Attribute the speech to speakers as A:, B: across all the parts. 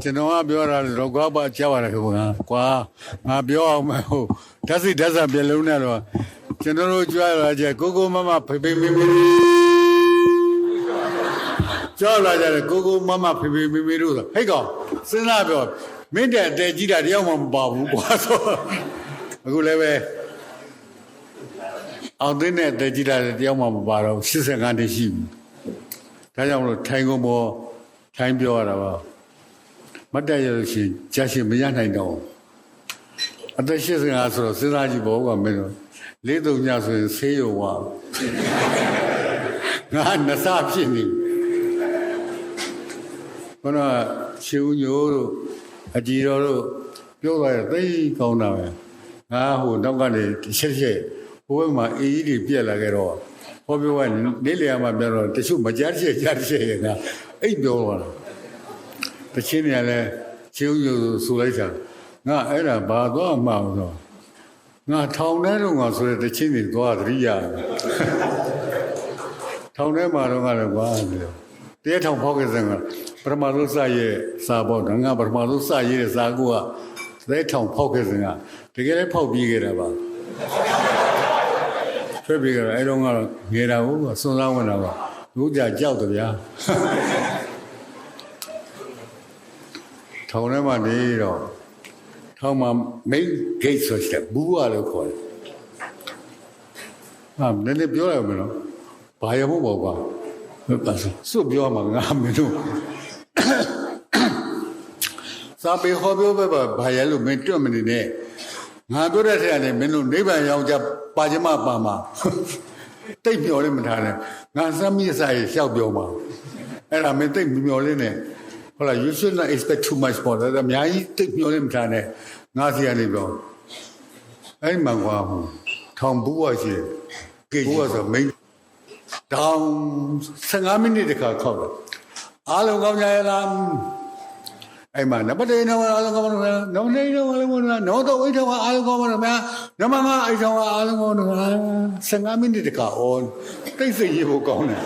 A: ကျွန်တော်ကပြောတာတော့ကွာပါကြားပါလားခင်ဗျာကွာငါပြောအောင်မဟုတ်ဓာတ်စိဓာတ်ဆာပြလုံးနဲ့တော့ကျွန်တော်တို့ကြွားလာကြကိုမမဖေဖေမေမေကြောက်လာကြတယ်ကိုမမဖေဖေမေမေတို့ဆိုဟဲ့ကောင်စဉ်းစားပြောမင်းတဲ့အတဲကြီးတာတယောက်မှမပါဘူးကွာဆိုအခုလည်းပဲအောင်သိတဲ့အတဲကြီးတာတယောက်မှမပါတော့85နှစ်ရှိပြီဒါကြောင့်မလို့ထိုင်ကုန်ပေါ်ထိုင်ပြောရတာပါမတ်တက်ရလို့ရှိရင်ကြာရှည်မရနိုင်တော့အသက်85ဆိုတော့စဉ်းစားကြည့်ပေါ့ကွာမင်းတို့43ညဆိုရင်ဆေးရုံဝါငါနှစဖြစ်နေဘုရားရှေးဦးညို့တို့အကြည်တော်တို့ပြောသွားရသိကောင်းတာပဲငါဟိုနောက်ကနေချက်ဟိုဘက်မှာအေးကြီးတွေပြက်လာခဲ့တော့ဟောပြောကနေလေမှာပြောတော့တချို့မကြားချက်ကြားချက်ရငါအိတ်ပြောသွားတာတချင်းနေရလဲရှေးဦးညို့ဆိုလိုက်တာငါအဲ့ဒါဘာသွားမှမလို့ငါထောင်ထဲတော့ငါဆိုတဲ့တချင်းတွေသွားသတိရတယ်ထောင်ထဲမှာတော့ငါလည်းကွာတရားထောင်ဖောက်ခဲ့စံကပထမဆုံးစရဲ့စာပေါ့ငါပထမဆုံးစရဲ့စာကူကတရားထောင်ဖောက်ခဲ့စံကတကယ်လည်းဖောက်ပြီးခဲ့တာပါထွက်ပြီးကြတော့အဲ့တော့ကတော့ငယ်တာဟုတ်ကစွန်းစားဝင်တာပါလူကြကြောက်တယ်ဗျာထောင်ထဲမှာနေတော့ထောင်မှာ main gate ဆိုတဲ့ဘူးရလို့ခေါ်တယ်ဟာနည်းနည်းပြောရမယ်နော်ဘာရဖို့ပေါ့ကွာစွတ်ပြောမှာငါမင်းတို့စာပေဟောပြောပဲဘာရလို့မင်းတွတ်မနေနဲ့ငါပြောတဲ့ထက်ကနေမင်းတို့နိဗ္ဗာန်ရောက်ကြပါချင်မှပါမှာတိတ်မျောလေးမထားနဲ့ငါစမ်းမိစာရေးရှောက်ပြောမှာအဲ့ဒါမင်းတိတ်မျောလေးနဲ့ဟုတ်လား you should not expect too much ပေါ့ဒါအများကြီးတိတ်မျောလေးမထားနဲ့ငါစီကနေပြောအဲ့မှကွာထောင်ဘူးရရှိကေဘူးဆိုမင်းတောင်15မိနစ်တခါခောက်တယ်အားလုံးကောင်းကြရလားအဲ့မှာနံပါတ်1တော့အားလုံးကောင်းပါလားနံပါတ်2တော့အားလုံးကောင်းပါလားနောက်တော့8တော့အားလုံးကောင်းပါလားဗျာနံပါတ်5အဲ့တော့အားလုံးကောင်းပါလား15မိနစ်တခါအော်တိတ်စိတ်ရေးဖို့ကောင်းတယ်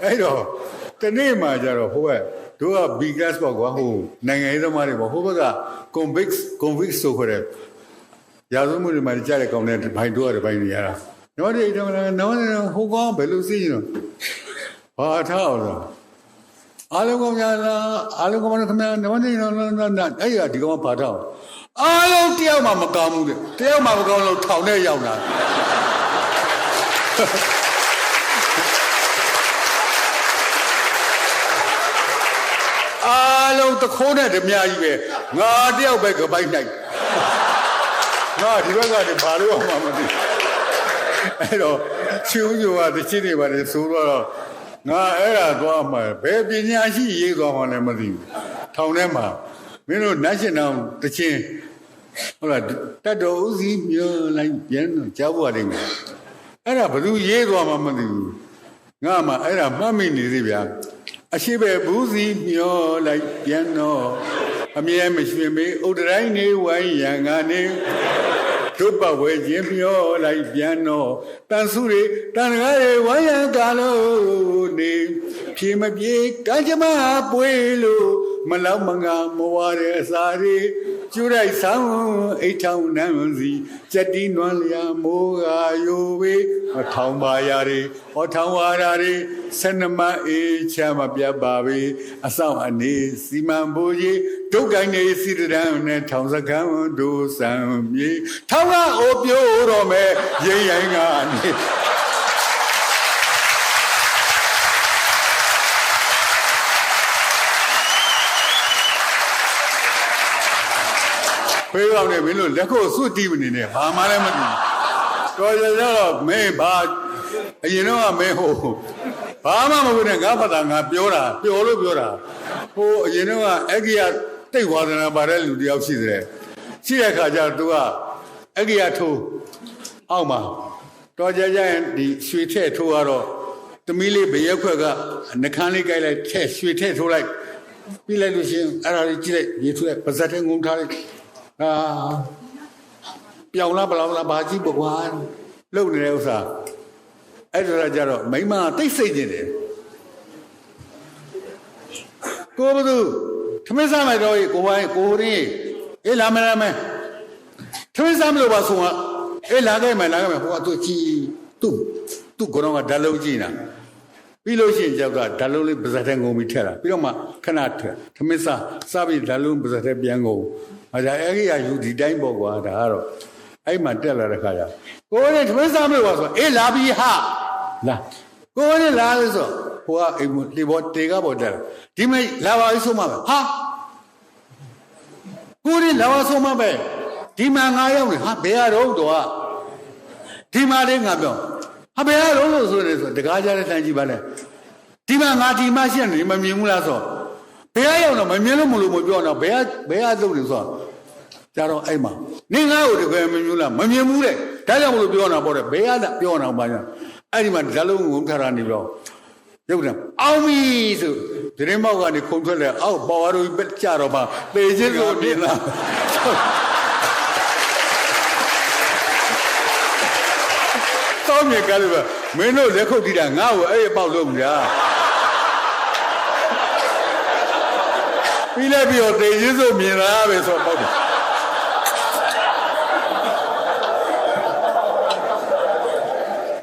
A: အဲ့တော့တနေ့မှကျတော့ဟိုကတို့က big gas ပေါ့ကွာဟိုနိုင်ငံရေးသမားတွေပေါ့ဟိုဘက်က convict ဆိုခေါ်တဲ့ရာဇဝတ်မှုတွေမှာကြားတဲ့ကောင်းတဲ့ဘိုင်တို့ကဘိုင်တွေရတာနောက်တစ်တော့နောက်ဟိုကောင်ဘယ်လိုသိရင်တော့ဘာထားအောင်လဲအားလုံးကောင်းကြလားအားလုံးကောင်းပါခင်ဗျာနောက်တစ်တော့အဲ့ရဒီကောင်ဘာထားအောင်အားလုံးတယောက်မှမကောင်းဘူးတဲ့တယောက်မှမကောင်းလို့ထောင်ထဲရောက်လာအားလုံးတခိုးနဲ့ဓမြကြီးပဲငါတယောက်ပဲကပိုက်နိုင်ငါဒီဘက်ကနေဘာလို့မှမသိအဲ့တော့ချူးညိုကတချင်းတွေပါလေဆိုတော့ငါအဲ့ဒါသွားမှဘယ်ပညာရှိရေးသွားမှလည်းမသိဘူးထောင်ထဲမှာမင်းတို့ national တချင်းဟုတ်လားတတ်တော်ဦးစီးမျိုးလိုက်ပြန်ကြောက်ပါလိမ့်မယ်အဲ့ဒါဘယ်သူရေးသွားမှမသိဘူးငါမှအဲ့ဒါမှတ်မိနေသေးဗျာအရှိပဲဘူးစီမျောလိုက်ပြန်တော့အမြဲမရွှင်မေးဥဒတိုင်းနေဝိုင်းရန်ကနေတို့ပတ်ဝဲခြင်းမျောလိုက်ပြန်တော့တန်စုတွေတန်ကားတွေဝိုင်းရန်ကားလို့နေဖြေမပြေကကြမပွေးလို့မလောက်မငါမဝါတဲ့အစာတွေကျူလိုက်ဆောင်အိတ်ထောင်နန်းစီစက်တီးနွမ်းလျာမိုးကာယိုဝေးထောင်ပါရတွေဟောထောင်ဝါရာတွေ12မအေးချမ်းမပြတ်ပါပဲအဆောင်အနေစီမံဖို့ကြီးဒုက္ကိုင်းနေစီတရန်နဲ့ထောင်စကံဒုစံမြေထောင်ကအိုပြိုးတော်မဲ့ရင်ရင်ကနေဖေးအောင်နေမင်းတို့လက်ကိုစွတ်တီးမနေနဲ့ဘာမှလည်းမသိတော်ရတော့မင်းဘာအရင်တော့မင်းဟိုဘာမှမဟုတ်နဲ့ငါဘာသာငါပြောတာပျော်လို့ပြောတာဟိုအရင်တော့အဂိယတိတ်ဝါဒနာပါတဲ့လူတယောက်ရှိတယ်ရှိတဲ့ခါကျတော့ तू ကအဂိယထိုးအောက်မှာတော်ကြကြရင်ဒီရွှေထည့်ထိုးရတော့သမီးလေးဘရက်ခွက်ကနှခမ်းလေးကြိုက်လိုက်ထည့်ရွှေထည့်ထိုးလိုက်ပြီးလိုက်လို့ရှိရင်အဲ့ဒါလေးကြည့်လိုက်ရေထိုးလိုက်ပါဇက်ထဲငုံထားလိုက်ပြောင်းလားဘလောက်လားဘာကြည့်ပေါ့ကွာလုံနေတဲ့ဥစ္စာအဲ့ဒါကြတော့မိမတိတ်စိတ်နေတယ်ကိုဘသူ ထမင်းစားမယ်တော့ကိုဝိုင်းကိုရင်းအေးလာမယ်ထမင်းစားမလို့ပါဆုံးကအေးလာခဲ့မယ်ဟိုကသူကြည်သူ့ကတော့ဓာတ်လုံးကြည့်နေတာပြီးလို့ရှိရင်ကြောက်ကဓာတ်လုံးလေးပါဇက်ထဲငုံပြီးထက်တာပြီးတော့မှခဏထက်ထမင်းစားပြီးဓာတ်လုံးပါဇက်ထဲပြန်ငုံအဲ့ဒါအဲ့ဒီကယူဒီတိုင်းပေါ့ကွာဒါကတော့အဲ့မှတက်လာတဲ့ခါကျကိုရင်းထမင်းစားမလို့ပါဆိုအေးလာပြီးဟာလာကိုရင်းလာလို့ဆိုဟိုကအိမ်လေဘောတေကပေါ်တက်ဒီမဲ့လာပါပြီဆိုမှပဲဟာကိုရင်းလာပါဆိုမှပဲဒီမှာငါရောက်နေဟာဘယ်ရတော့တော့ဒီမှာလေးငါပြောဟာဘယ်ရတော့လို့ဆိုနေဆိုတကားကြတဲ့တန်ကြီးပါလေဒီမှာငါဒီမှာရှင်းနေမမြင်ဘူးလားဆိုဘယ်ရရောက်တော့မမြင်လို့မလို့မပြောတော့ဘယ်ရသုတ်နေဆိုကြတော့အဲ့မှာနေငါ့ကိုတကယ်မမြင်ဘူးလားမမြင်ဘူးလေဒါကြောင့်မလို့ပြောတာပေါ့တဲ့ဘယ်ရပြောအောင်ပါညာအဲ့ဒီမှာဓာတ်လုံးငုံထတာနေပြီးတော့ရုပ်တယ်အောင်ပြီဆိုဒီရင်မောက်ကနေခုံထွက်တယ်အောက်ပေါ်ရတို့ကြတော့ပါပေချင်းလို့နေလားတောင်းမြကလည်းမင်းတို့လက်ခုပ်တီးတာငါ့ကိုအဲ့ရပေါက်လို့မလားပြီးလိုက်ပြီးတော့တေချင်းဆိုမြင်လာပဲဆိုပေါက်တယ်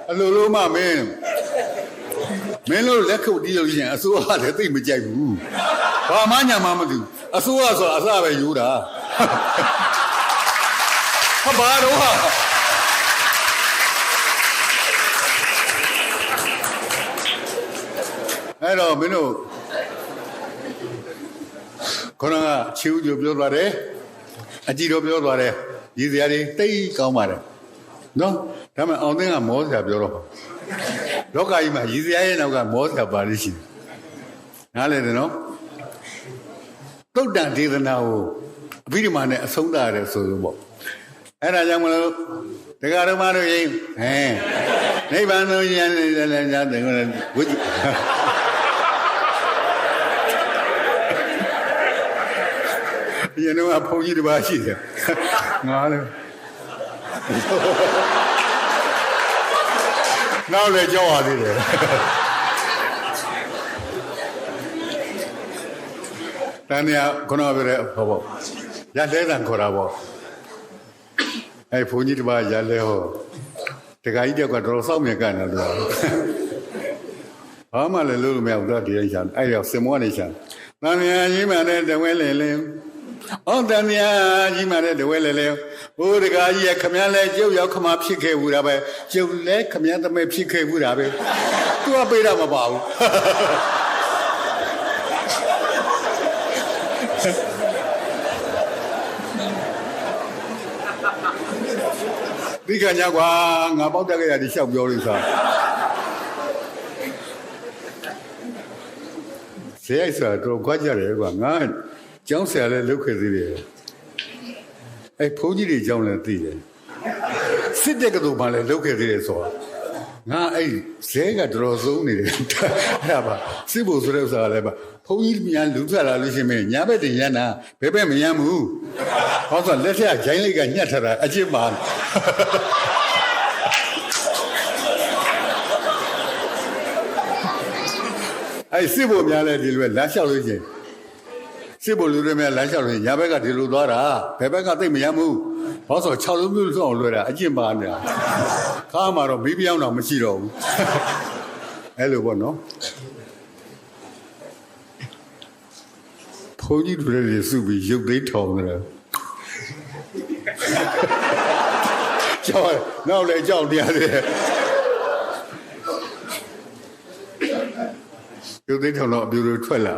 A: အလိုလိုမှမင်းတို့လက်ခုပ်တီးလို့ရှိရင်အစိုးရလည်းသိမကြိုက်ဘူးဘာမှညာမှမသိဘူးအစိုးရဆိုတာအစပဲယူတာဟာဘာတော့အဲ့တော့မင်းတို့ခေါင်းကချီဦးပြောသွားတယ်အကြည့်တော့ပြောသွားတယ်ရည်စရာတွေတိတ်ကောင်းပါတယ်နော်ဒါမှအောင်သိန်းကမောစရာပြောတော့လောကကြီးမှာရည်စရာရဲ့နောက်ကမောစရာပါလိမ့်ရှိတယ်နားလည်တယ်နော်သုတ်တန်ဒေသနာကိုအဘိဓမ္မာနဲ့အဆုံးသရတယ်ဆိုလို့ပေါ့အဲ့ဒါကြောင့်မလို့တရားဓမ္မတို့ရင်နိဗ္ဗာန်ကိုဉာဏ်နဲ့လည်းညာတယ်ဝိဒီနေ့ကဘုန်းကြီးတစ်ပါးရှိတယ်ငါလည်းနောက်လည်းကြောက်ရသေးတယ်တန်မြခုနကပြောတဲ့ဟောပေါ့ရလဲတန်ခေါ်တာပေါ့အဲ့ဘုန်းကြီးတစ်ပါးရလဲဟောတခါကြီးတော့ကတော့စောက်မြက်ကန်တယ်လို့ဘာမှလည်းလို့မရဘူးတော့ဒီအိရှာအဲ့တော့စင်မောနေရှာတန်မြကြီးမှလည်းတဝဲလေလေအောင်တန်မြကြီးမှလည်းတဝဲလေလေဘိုးတကားကြီးရဲ့ခမည်းလဲကျုပ်ရောက်ခမဖြစ်ခဲ့ဘူးတာပဲကျုပ်လဲခမည်းသမဲဖြစ်ခဲ့ဘူးတာပဲသူကပေးတာမပါဘူးဒီကညာကွာငါပေါက်တက်ခဲ့ရဒီလျှောက်ပြောလို့စားဆရာဆိုတော့ကြွားကြတယ်ကွာငါကျောင်းဆရာလည်းလုပ်ခဲ့သေးတယ်အဲ့ဘုန်းကြီးတွေကျောင်းလည်းသိတယ်စစ်တဲ့ကတူမှလည်းလုပ်ခဲ့သေးတယ်ဆိုတာငါအဲ့ဇဲကတော်ဆုံးနေတယ်အဲ့ဒါပါစစ်ဖို့ဆိုတဲ့ဥစ္စာလည်းပါဘုန်းကြီးများလူထွက်လာလို့ရှိရင်ညာဘက်တင်ရနာဘယ်ဘက်မရမ်းဘူးဟောဆိုလက်ထက်ဂျိုင်းလေးကညှက်ထတာအချစ်ပါအဲ့စစ်ဖို့များလဲဒီလိုလမ်းလျှောက်လို့ရှိရင်စစ်ဖို့လူတွေများလမ်းလျှောက်လို့ညာဘက်ကဒီလိုသွားတာဘယ်ဘက်ကသိမရမ်းဘူးဟောဆို6လုံးမျိုးလောက်လွယ်တာအကျင့်ပါနေတာခါမှာတော့မိပြောင်းတော့မရှိတော့ဘူးအဲ့လိုပေါ့နော်ဘုန်းကြီးတွေလည်းစုပြီးရုပ်သိမ်းထောင်တယ်ကြောက်နောက်လည်းကြောက်တရားတယ်ရုပ်သိမ်းထောင်တော့အပြူတွေထွက်လာ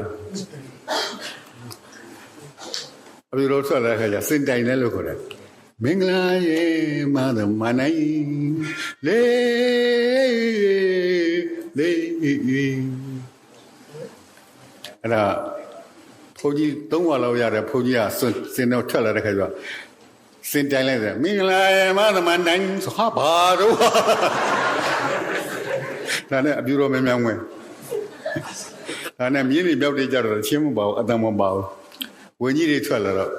A: အပြူတွေထွက်လာတဲ့ခါကျစင်တိုင်လဲလို့ခေါ်တယ်မင်္ဂလာရေမာသမနိုင်လေအဲ့ဒါဘုန်းကြီး3ဝါလောက်ရတယ်ဘုန်းကြီးကစင်တော့ထွက်လာတဲ့ခါကျစင်တိုင်လိုက်တယ်မင်္ဂလာရေမာသမနိုင်ဆိုဟာဘာတော့ဒါနဲ့အပြူတော်များများဝင်ဒါနဲ့မြင်းတွေပြောက်တွေကြတော့ချင်းမပါဘူးအတန်မပါဘူးဝင်းကြီးတွေထွက်လာတော့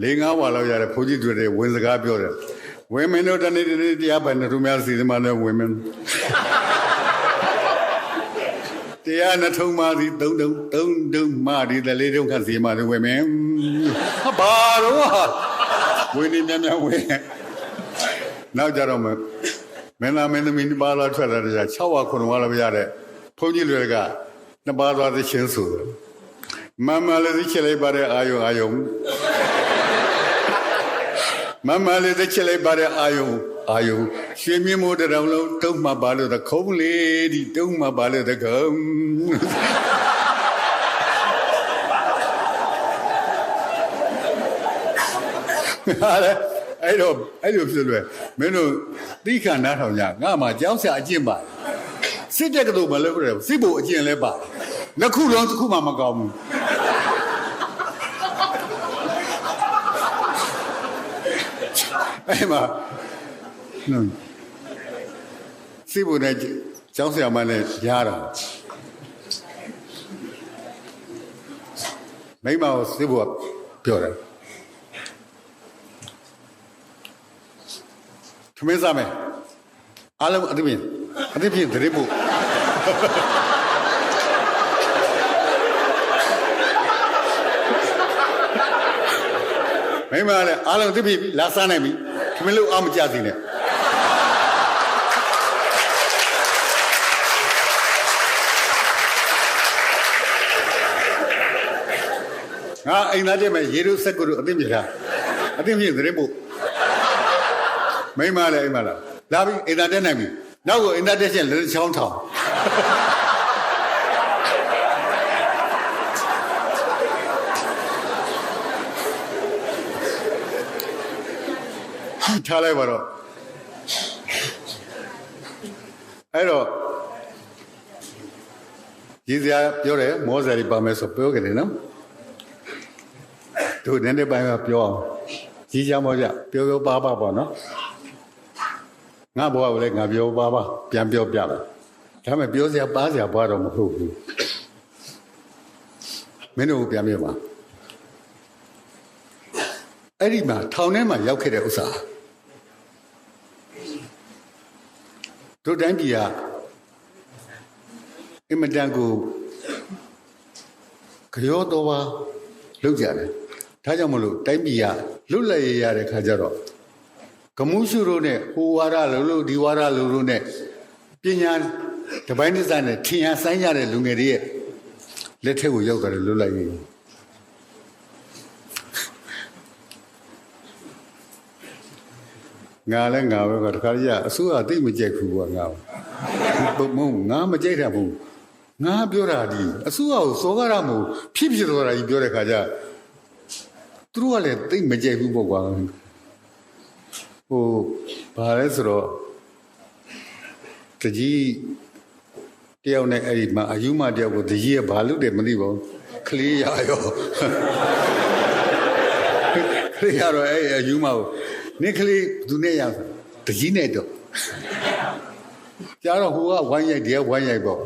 A: 4-5ဝါလောက်ရတဲ့ဘုန်းကြီးတွေဝင်စကားပြောတယ်ဝင်းမင်းတို့တနေ့တရားပိုင်တို့များစီသမားလည်းဝင်းမင်း တရားနှထုံးပါစီသုံးတုံမာဒီတလေးတုံးခတ်စီမာတွေဝယ်မယ်ဟာဘာတော့ဝင်းနေမြန်ဝင်းနောက်ကြတော့မင်းသားမင်းသမီးနှစ်ပါးလာထွက်လာတဲ့6ဝါ9ဝါလာပြရတဲ့ဘုန်းကြီးတွေကနှစ်ပါးသွားသချင်းဆိုတယ်မမလေးသိချလိုက်ပါတဲ့အာယုံမမလေးသိချလိုက်ပါတဲ့အာယုံရွှေမြင့်မိုးတောင်လုံးတုံးမှပါလို့တခုံးလေးဒီတုံးမှပါလို့တခုံးဟာလေအဲ့လိုဖြစ်လွယ်မင်းတို့သိခဏနားထောင်ကြငါမှကြောင်းဆရာအကျင့်ပါစစ်တဲ့ကလေးမလုပ်ရဘူးစစ်ဖို့အကျင့်လဲပါနှစ်ခုလုံးတစ်ခုမှမကောင်းဘူးအဲ့မှာစစ်ဖို့နဲ့ကြောင်းဆရာမနဲ့ရားတာမိမကိုစစ်ဖို့ပြောတယ်ထမင်းစားမယ်အားလုံးအသဖြင့်တရေဖို့မိမလည်းအားလုံးအသဖြင့်လာစားနိုင်ပြီထမင်းလို့အားမကြသေးနဲ့ငါအိမ်သားတဲ့မဲ့ရေတို့စက်ကူတို့အသဖြင့်ထားအသဖြင့်တရေဖို့မိမလည်းအိမ်မလားလာပြီအိမ်သားတက်နိုင်ပြီနောက်ကိုအိမ်သားတက်ချင်းလက်ချောင်းထောင်ထားလိုက်ပါတော့အဲ့တော့ကြီးစရာပြောတယ်မောစရာပါမယ်ဆိုပြောကြတယ်နော်တို့နည်းနည်းပိုင်းကပြောအောင်ကြီးကြမောကြပြောပါပေါ့နော်ငါဘွားကိုလည်းငါပြောပါပြန်ပြောပြပါဒါပေမဲ့ပြောစရာပါစရာဘွားတော့မဟုတ်ဘူးမင်းတို့ပြန်ပြောပါအဲ့ဒီမှာထောင်ထဲမှာရောက်ခဲ့တဲ့ဥစ္စာတို့တိုင်းပြည်ကအင်မတန်ကိုကြောတော်ပါလုပ်ကြတယ်ဒါကြောင့်မလို့တိုင်းပြည်ကလွတ်လပ်ရတဲ့ခါကျတော့ကမှုရှုတို့နဲ့ဟိုဝါဒလို့ဒီဝါဒလို့နဲ့ပညာတပိုင်းတစ်စားနဲ့ထင်ရဆိုင်ကြတဲ့လူငယ်တွေရဲ့လက်ထက်ကိုရောက်ကြတယ်လွတ်လပ်ရေးငါလည်းငါပဲတခါကြီးအစိုးရသိမကြိုက်ဘူးကွာငါငါမကြိုက်တာဘူးငါပြောတာဒီအစိုးရကိုစောကားရမို့ဖြစ်သွားတာကြီးပြောတဲ့ခါကျသူတို့ကလည်းသိမကြိုက်ဘူးပေါ့ကွာဟိုဘာလဲဆိုတော့တကြီးတယောက်နဲ့အဲ့ဒီမှာအယူမတယောက်ကိုတကြီးကဘာလုပ်တယ်မသိပါဘူးကလေးရရောကလေးရတော့အဲ့အယူမကိုနေကလေးသူနဲ့ရတကြီးနဲ့တော့ကြားတော့ဟိုကဝိုင်းရိုက်တယ်ဝိုင်းရိုက်ပေါ့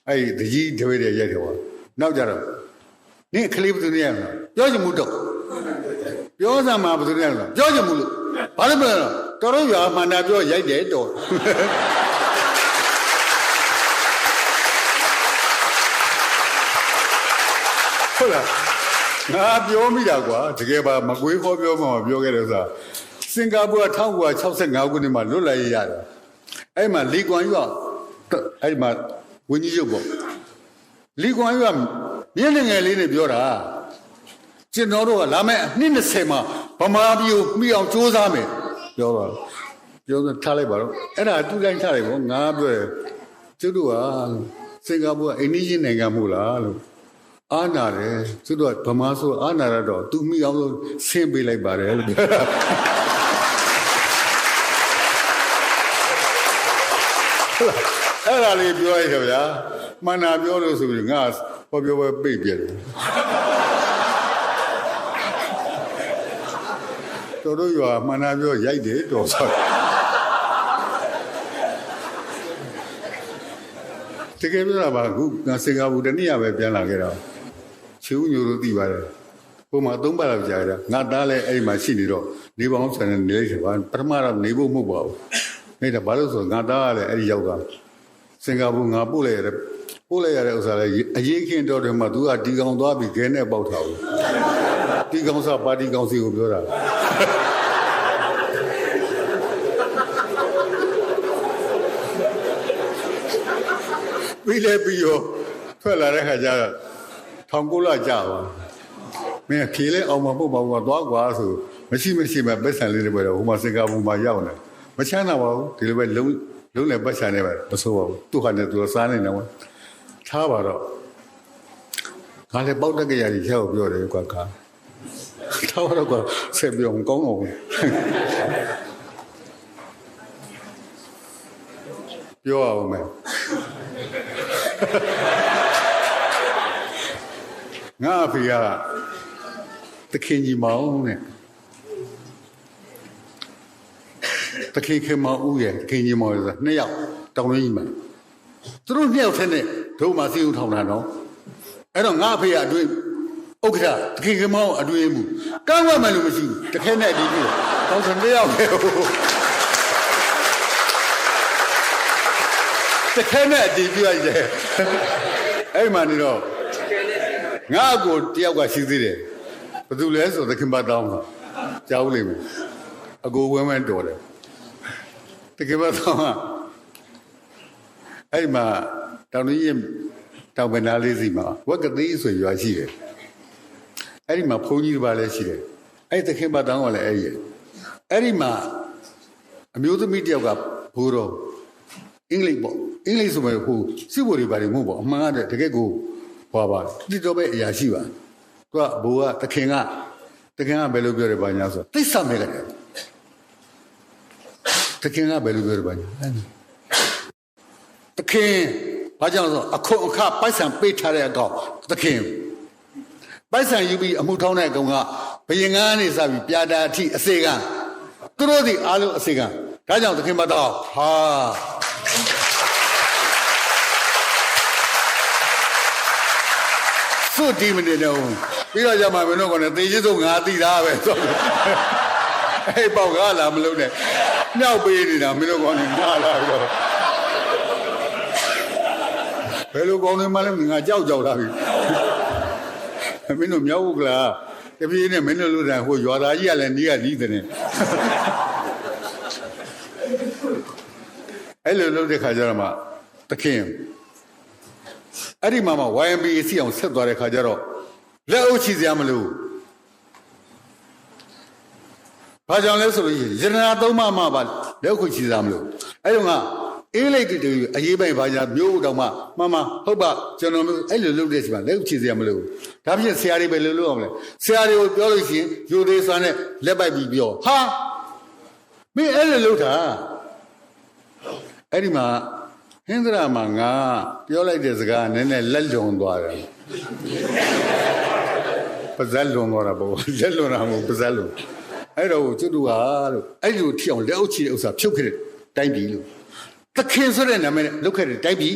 A: အဲ့ဒီတကြီးတွေရိုက်တယ်ပေါ့နောက်ကြတော့နေကလေးဘယ်သူနဲ့ရမလဲပြောချင်မှုတော့ပြောစမ်းမှာဘယ်သူနဲ့ရမလဲပြောချင်မှုလို့ဘာလို့မလဲတော်တော်ရွာမှန်တာပြောရိုက်တယ်တော်ဟုတ်လားငါပြောမိတာကွာတကယ်ပါမကွေးခေါ်ပြောမှမပြောခဲ့တယ်ဆိုတာစင်ကာပူက1965ခုနှစ်မှာလွတ်လပ်ရေးရတယ်အဲ့မှာလီကွမ်ယူကအဲ့မှာဝင်းကြီးရုပ်ပေါ့လီကွမ်ယူကမြင်းငယ်လေးနဲ့ပြောတာကျွန်တော်တို့ကလာမယ့်နှစ်20မှာဗမာပြည်ကိုမိအောင်စူးစမ်းမယ်ပြောတော့ပြောထားလိုက်ပါတော့အဲ့ဒါသူ့တိုင်းထားလိုက်ပေါ့ငါပြောတယ်ကျုပ်တို့ကစင်ကာပူကအိန္ဒိယနိုင်ငံမို့လားလို့အာနာတယ်ကျုပ်တို့ကဗမာဆိုအာနာရတော့သူမိအောင်လို့ဆင်းပေးလိုက်ပါတယ်လို့ပြောတာအဲ့ဒါလေးပြောရတယ်ဗျာမှန်တာပြောလို့ဆိုပြီးငါဟောပြောပဲပိတ်ပြတယ်တော်တို့ရွာမှန်တာပြောရိုက်တယ်တော်ဆိုတကယ်ပြောတာပါအခုငါစင်ကာပူတနေ့ရပဲပြန်လာခဲ့တာချူညိုလို့သိပါတယ်ဟိုမှာ3ပတ်လောက်ကြာတာငါသားလည်းအဲ့ဒီမှာရှိနေတော့နေပေါင်းဆန်နေလိုက်တယ်ပါပထမတော့နေဖို့မဟုတ်ပါဘူးအဲ့ဒါဘာလို့ဆိုငါသားကလည်းအဲ့ဒီရောက်တာစင်ကာပူငါပို့လိုက်ရ ပို့လိုက်ရတဲ့ဥစ္စာလည်းအရေးခင်တော့တယ်မှာသူကဒီကောင်သွားပြီးခဲနဲ့ပေါက်ထားဘူးဒီကောင်စားပါတီကောင်စီကိုပြောတာပြီးလဲပြီးရောထွက်လာတဲ့ခါကျတော့ထောင်ကိုလာကြပါမင်းဖြေလဲအောင်မပုတ်ပါဘူးသွားကွာဆိုမရှိမဲ့ပတ်စံလေးတွေပဲတော့ဟိုမှာစင်ကာပူမှာရောက်နေမချမ်းသာပါဘူးဒီလိုပဲလုံးလည်းပတ်စံနေပဲမဆိုးပါဘူးသူ့ဟာနဲ့သူစားနေတယ်ထားပါတော့ငါလည်းပေါက်တက်ကြရည်ချက်ကိုပြောတယ်ကွာထားပါတော့ကွာဆက်ပြောကောင်းအောင်ပြောအောင်မယ်ငါအဖေကတခင်ကြီးမောင်နဲ့တခင်ခင်မောင်ဦးရဲ့တခင်ကြီးမောင်ဆိုတာနှစ်ယောက်တောင်းရင်းမှာသူတို့နှစ်ယောက်ထဲနဲ့ဒုံမှာစီးဦးထောင်တာနော်အဲ့တော့ငါအဖေကအတွင်းဥက္ကဋ္ဌတခင်ခင်မောင်အတွင်းမှုကောင်းဝတ်မှလို့မရှိဘူးတခင်နဲ့ဒီပြီးတောင်းစနှစ်ယောက်ပဲတခင်နဲ့ဒီပြီးရတယ်အဲ့မှနေတော့ငါအကိုတယောက်ကရှိသေးတယ်ဘယ်သူလဲဆိုသခင်ပါတောင်းတာကြားဦးလိမ့်မယ်အကိုဝဲဝဲတော်တယ်သခင်ပါတောင်းကအဲ့မှာတောင်ကြီးတောင်ပနာလေးစီမှာဝက်ကသေးဆိုရွာရှိတယ်အဲ့ဒီမှာဘုန်းကြီးတစ်ပါးလည်းရှိတယ်အဲ့သခင်ပါတောင်းကလည်းအဲ့ဒီမှာအမျိုးသမီးတယောက်ကဘိုးတော်အင်္ဂလိပ်ပေါ့အင်္ဂလိပ်ဆိုမှဟိုစစ်ဘိုလ်တွေပါလေမဟုတ်ပေါ့အမှန်ကတကယ်ကိုဟောပါတိတော့ပဲအရာရှိပါသူကဘိုးကသခင်ကဘယ်လိုပြောတယ်ဘာညာဆိုသိစမဲ့တယ်သခင်ကဘယ်လိုပြောတယ်ဘာညာသခင်ဘာကြောင့်ဆိုအခုအခပိုက်ဆံပေးထားတဲ့အကောင်သခင်ပိုက်ဆံယူပြီးအမှုထောင်းတဲ့အကောင်ကဘယင်ကားနေစပြီးပြာတာအထိအစေကသူတို့ဒီအားလုံးအစေကဒါကြောင့်သခင်မတော်ဟာသူ့ဒီမနေတော့ပြီးတော့ကြမှာမင်းတို့ကလည်းသေချစ်ဆုံးငါသိတာပဲဆိုအဲ့ပေါက်ကားလာမလုံးနဲ့မြောက်ပေးနေတာမင်းတို့ကလည်းနားလာတော့ဘယ်လိုကောင်းနေမှလဲငါကြောက်တာပြီမင်းတို့မြောက်ဘူးလားတပြေးနဲ့မင်းတို့လူတန်းဟိုရွာသားကြီးကလည်းနီးကနီးတယ်အဲ့လိုလုပ်တဲ့ခါကျတော့မှတခင်အဲ့ဒီမှာမှ YMBAC အောင်ဆက်သွားတဲ့ခါကျတော့လက်အုပ်ချစရာမလိုဘာကြောင့်လဲဆိုလို့ရတနာသုံးပါးမှပါလက်အုပ်ချစရာမလိုအဲ့တော့ကအင်းလိုက်တူအရေးပိုင်ဘာညာမျိုးတောင်မှမမဟုတ်ပါကျွန်တော်မျိုးအဲ့လိုလုပ်တဲ့စီမှာလက်အုပ်ချစရာမလိုဒါဖြင့်ဆရာတွေပဲလို့လုပ်အောင်လဲဆရာတွေကိုပြောလို့ရှိရင်ယူသေးစွာနဲ့လက်ပိုက်ပြီးပြောဟာမင်းအဲ့လိုလုပ်တာအဲ့ဒီမှာဟင်္ဒရာမှာငါပြောလိုက်တဲ့စကားနည်းနည်းလက်လွန်သွားတယ်ပါဇက်လွန်သွားတာပေါ့လက်လွန်တာမဟုတ်ပါဇက်လွန်အဲ့တော့ကျွတ်တူဟာလို့အဲ့လိုထီအောင်လက်အုပ်ချတဲ့ဥစ္စာဖြုတ်ခဲ့တဲ့တိုင်းပြည်လို့သခင်ဆိုတဲ့နာမည်နဲ့လုပ်ခဲ့တဲ့တိုင်းပြည်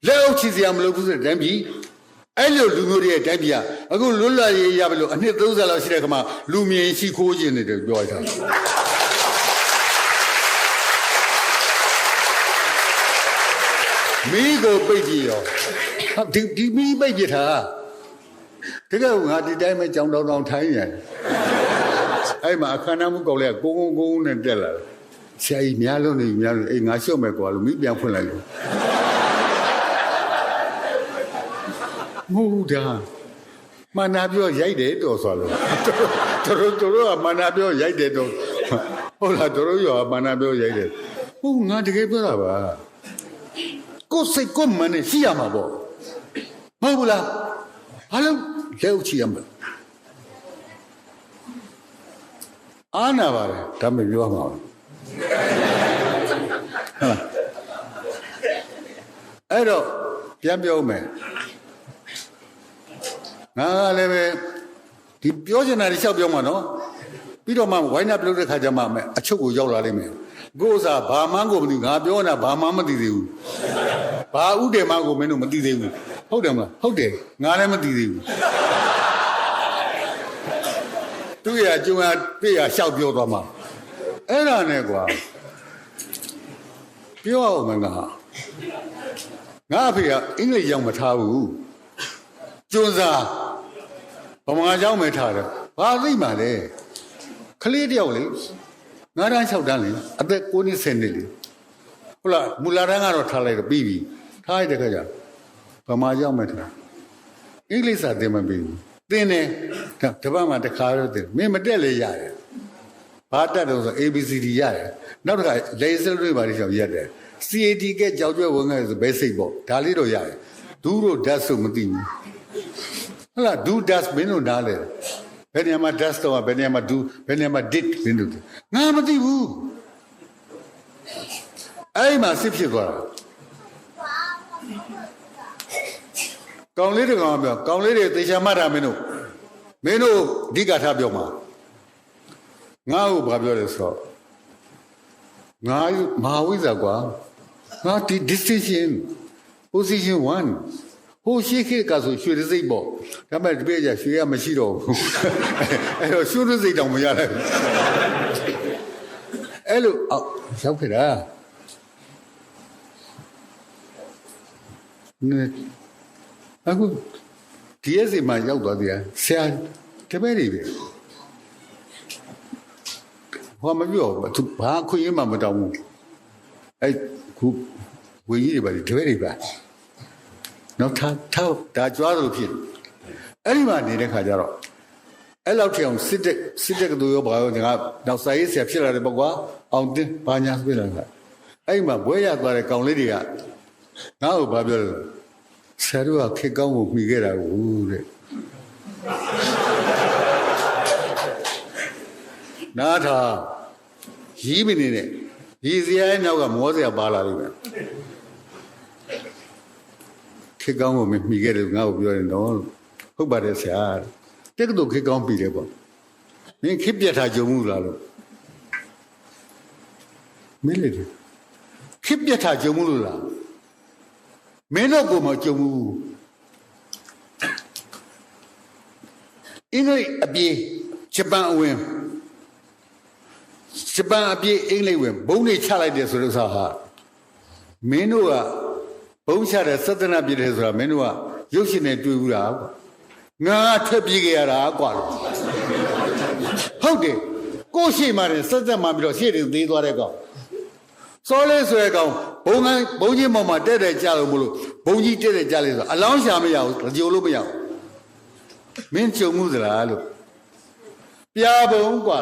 A: လက်အုပ်ချစရာမလိုဘူးဆိုတဲ့တိုင်းပြည်အဲ့လိုလူမျိုးတွေရဲ့တိုင်းပြည်ကအခုလွတ်လပ်ရေးရပြီလို့အနှစ်30လောက်ရှိတဲ့ခါမှာလူမြင်ရှိခိုးခြင်းတွေပြောလိုက်တာမီးကိုပိတ်ကြည့်ရောဒီမီးပိတ်ပြထားတကယ်ငါဒီတိုင်းပဲကြောင်တောင်ထိုင်းရတယ်အဲ့မှာအခမ်းအနားမှုကောက်လဲကိုနဲ့တက်လာဆရာကြီးများလုံးနေများလုံးအေးငါရှုံ့မယ်ကွာလို့မီးပြန်ဖွင့်လိုက်လို့မဟုတ်တာမနာပြောရိုက်တယ်တော်ဆိုလို့တို့ကမနာပြောရိုက်တယ်တော့ဟုတ်လားတို့ရောမနာပြောရိုက်တယ်ဟုတ်ငါတကယ်ပြောတာပါကိုယ်စိတ်ကိုမနဲ့ရှိရမှာပေါ့မဟုတ်ဘူးလားဘာလို့လက်ဥချရမလဲအာနာပါတယ်ဒါမှပြောမှာဟုတ်လားအဲ့တော့ပြန်ပြောမယ်ငါလည်းပဲဒီပြောချင်တာတွေလျှောက်ပြောမှာနော်ပြီးတော့မှဝိုင်းနာပြုတ်တဲ့ခါကျမှအချုပ်ကိုရောက်လာလိမ့်မယ်ကိုယ်စားဘာမှန်းကိုမသိငါပြောနေတာဘာမှမသိသေးဘူးဘာဥဒေမကိုမင်းတို့မသိသေးဘူးဟုတ်တယ်မလားဟုတ်တယ်ငါလည်းမသိသေးဘူးသူရကျုံရပြရလျှောက်ပြောသွားမှာအဲ့ဒါနဲ့ကွာပြောအောင်မငါ ငါအဖေကအင်္ဂလိပ်ရောက်မထားဘူးကျွန်းစားဗမာကျောင်းပဲထားတယ်ဘာသိမှလဲကလေးတယောက်လေ9တန်း6တန်းလေအသက်9နှစ်10နှစ်လေဟုတ်လားမူလာတန်းကတော့ထားလိုက်တော့ပြီးပြီထားလိုက်တဲ့ခါကျဗမာကျောင်းပဲထားအင်္ဂလိပ်စာသင်မပြီးဘူးသင်တယ်တပတ်မှတစ်ခါတော့သင်မင်းမတက်လေရတယ်ဘာတက်တော့ဆို ABCD ရတယ်နောက်တစ်ခါ laser တွေပါလိမ့်ချောင်ရတယ် CAT ကကြောက်ကြွဝင်ခဲ့ဆိုဘယ်စိတ်ပေါ့ဒါလေးတော့ရတယ်ဒူးတို့ဓာတ်ဆိုမသိဘူးဟုတ်လားဒူးဓာတ်မင်းတို့နားလေဘယ်နေရာမှာဓာတ်တော့ဘယ်နေရာမှာဒူးဘယ်နေရာမှာ did မင်းတို့ငါမသိဘူးအဲ့မှာစစ်ဖြစ်သွားတာကောင်လေးတွေကောင်ပြောကောင်လေးတွေသေချာမှတ်တာမင်းတို့အဓိကထားပြောမှာငါ့ကိုဘာပြောလဲဆိုတော့ငါမဟာဝိဇ္ဇာကွာငါဒီ distinction position 1ဟိုရှိခေတ်ကဆိုရွှေစိတ်ပေါ့ဒါပေမဲ့ဒီပြည့်ကျရွှေရမရှိတော့ဘူးအဲ့တော့ရွှေစိတ်တောင်မရလိုက်ဘူးအဲ့လိုရောက်ခဲ့တာအခုဒီရက်စီမှာရောက်သွားတယ်ဆရာတပည့်တွေပဲဘာမပြောသူဘာခွင့်ရမှမတောင်းဘူးအဲ့ခုဝေကြီးတွေပါတပည့်တွေပါနောက်ထားဒါကြွားလို့ဖြစ်အဲ့ဒီမှာနေတဲ့ခါကျတော့အဲ့လောက်ထအောင်စစ်တဲ့ကတူရောဘာရောငါနောက်စာရေးဆရာဖြစ်လာတယ်ပေါ့ကွာအောင်တင်းဘာညာပြလာတာအဲ့ဒီမှာဘွဲရသွားတဲ့ကောင်လေးတွေကငါ့ကိုဘာပြောလဲဆရာတို့ကခေကောင်းကိုမှီခဲ့တာကိုတဲ့နားထားရီးမနေနဲ့ရီးစရာရဲ့နောက်ကမောစရာပါလာလိမ့်မယ်ခေကောင်းကိုမှီခဲ့တယ်ငါ့ကိုပြောတယ်နော်ဟုတ်ပါတယ်ဆရာတက်ကတူခေကောင်းပြီတယ်ပေါ့မင်းခေပြတ်ထားကြုံမှုလားလို့မင်းလေခေပြတ်ထားကြုံမှုလို့လားမင်းတို့ကိုမကြုံဘူးအင်္ဂလိပ်အပြေးဂျပန်အဝင်ဂျပန်အပြေးအင်္ဂလိပ်ဝင်ဘုံတွေချလိုက်တယ်ဆိုတော့ဟာမင်းတို့ကဘုံချတဲ့သတ္တနာပြည့်တယ်ဆိုတာမင်းတို့ကရုပ်ရှင်နဲ့တွေ့ဘူးလားငါထွက်ပြေးခဲ့ရတာကွာဟုတ်တယ်ကိုရှိမှတယ်စက်သက်မှပြီးတော့ရှေ့တွေသေးသွားတဲ့ကောင်စောလေးဆိုတဲ့ကောင်ဘုံကြီးပေါ်မှာတက်တယ်ကြလို့မလို့ဘုံကြီးတက်တယ်ကြလေဆိုအလောင်းရှာမရဘူးကြိုလို့မရဘူးမင်းကြုံမှုသလားလို့ပြာပုံกว่า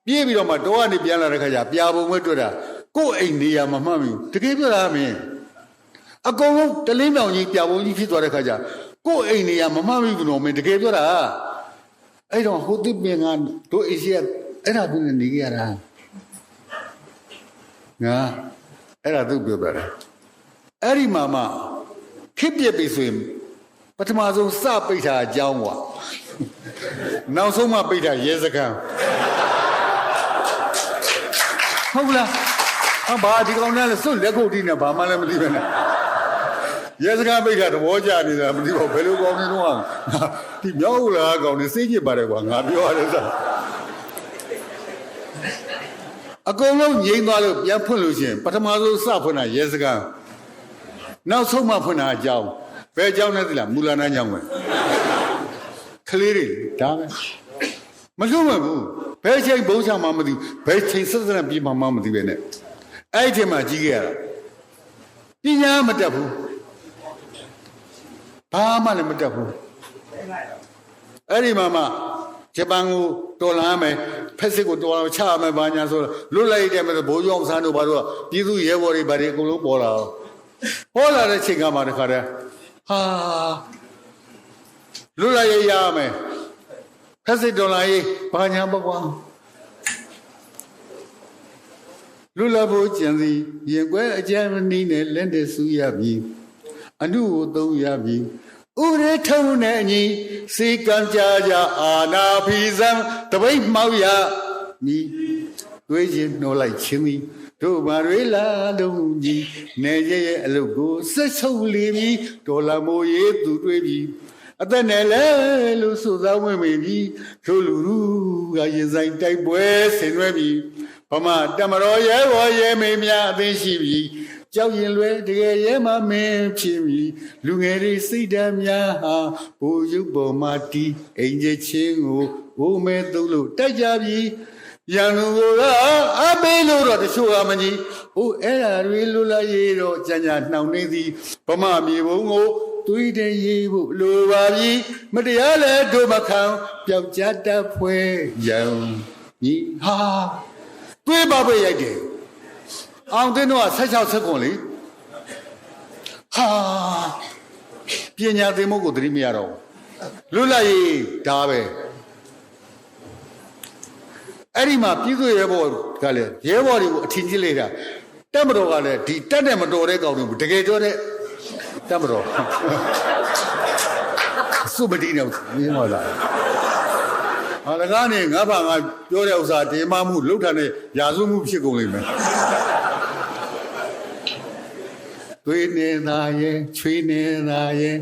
A: ပြေးပြီးတော့မှတော့ကနေပြန်လာတဲ့ခါကျပြာပုံပဲတွေ့တာကို့အိမ်နေရာမမှတ်ဘူးတကယ်ပြောတာမင်းအကုန်လုံးတလင်းမြောင်ကြီးပြာပုံကြီးဖြစ်သွားတဲ့ခါကျကို့အိမ်နေရာမမှတ်ဘူးတော့မင်းတကယ်ပြောတာအဲ့တော့ဟိုတိပင်ကတို့အိမ်ရှိအဲ့ဒါဘူးနေကြရတာငါအဲ့ဒါသူပြောပြတယ်အဲ့ဒီမှာမှခစ်ပြက်ပြီဆိုရင်ပထမဆုံးစပိတ်တာအကြောင်းကွာနောက်ဆုံးမှပိတ်တာရဲစခန်းဟုတ်လားဘာဒီကောင်နဲ့စွတ်လက်ခုပ်တီးနေဘာမှလည်းမသိပဲနဲ့ရဲစခန်းပိတ်တာသဘောကျနေတာမသိဘူးဘယ်လိုကောင်းနေတော့ဒီမြောက်လာကောင်နေစိတ်ညစ်ပါတယ်ကွာငါပြောရတယ်စအကုန်လုံးငြိမ်းသွားလို့ပြန်ဖွင့်လို့ရှိရင်ပထမဆုံးစဖွင့်တာရဲစခန်းနောက်ဆုံးမှဖွင့်တာအကြောင်းဘယ်အကြောင်းလဲသိလားမူလနာကြောင်းပဲကလေးတွေဒါပဲမလွတ်မဘူးဘယ်ချိန်ဘုံချမှမသိဘူးဘယ်ချိန်ဆက်စပ်ပြီးမှမသိပဲနဲ့အဲ့ဒီချိန်မှာကြီးခဲ့ရတာပညာမတတ်ဘူးဘာမှလည်းမတတ်ဘူးအဲ့ဒီမှာမှဂျပန်ကိုတော်လာမယ်ဖက်စစ်ကိုတော်လာချရမယ်ဘာညာဆိုလွတ်လိုက်တဲ့မဲ့ဘိုးကျောင်းဆန်းတို့ဘာလို့ပြည်သူရဲဘော်တွေဘာတွေအကုန်လုံးပေါ်လာပေါ်လာတဲ့ချိန်ကမှတခါတည်းဟာလွတ်လိုက်ရမယ်ဖက်စစ်တော်လာရေးဘာညာပေါ့ကွာလွတ်လပ်ဖို့ကြံစီရင်ကွဲအကြမ်းနီးနဲ့လက်တဲ့ဆူရပြီအမှုကိုသုံးရပြီဥရေထုံနဲ့အညီစေကံကြကြအာနာဖီဇံတပိတ်မှောက်ရမိတွေးချင်းနှိုးလိုက်ချင်းမိတို့ဘာတွေလာတော့ကြီးနေရဲ့အလုပ်ကိုဆက်ချုပ်လေပြီဒေါ်လာမိုးရေးသူတွေးပြီအသက်နဲ့လဲလို့ဆိုသားဝင်ပြီထိုလူလူကရင်ဆိုင်တိုက်ပွဲဆင်နွှဲပြီဗမာတမတော်ရဲဘော်ရဲမေများအသိရှိပြီ ကြောက်ရင်လွယ်တကယ်ရဲမှမင်းဖြစ်ပြီလူငယ်တွေစိတ်ဓာတ်များဟာဘူရုပ်ပေါ်မှာတီးအိမ်ကြီးချင်းကိုဘိုးမဲသုံးလို့တိုက်ကြပြီရန်သူကအပေးလို့တော့တချို့ကမကြီးဟိုအဲ့ဓာတွေလူလာရေးတော့ကြံ့ကြနှောင်နေသည်ဗမာမြေဘုံကိုသွေးတရေးဖို့လိုပါပြီမတရားလဲတို့မခံပျောက်ကြတတ်ဖွဲရန်ညီဟာသွေးပါပဲရိုက်တယ်အောင်တင်းတော့16ဆက်ခွန်လေဟာပညာသင်မှုကိုသတိမရတော့လွတ်လပ်ရေးဒါပဲအဲ့ဒီမှာပြည်သူရဲဘော်ကလည်းရဲဘော်တွေကိုအထင်ကြီးလိုက်တာတက်မတော်ကလည်းဒီတက်တယ်မတော်တဲ့ကောင်တွေကိုတကယ်ပြောတဲ့တက်မတော်စုမတီးနေမြင်ပါလားဟာလကားနေငါဘာငါပြောတဲ့ဥစ္စာဒီမှမှုလှုပ်ထားတဲ့ရာဇဝမှုဖြစ်ကုန်လိမ့်မယ်သွေးနေတာရဲ့ချွေးနေတာရဲ့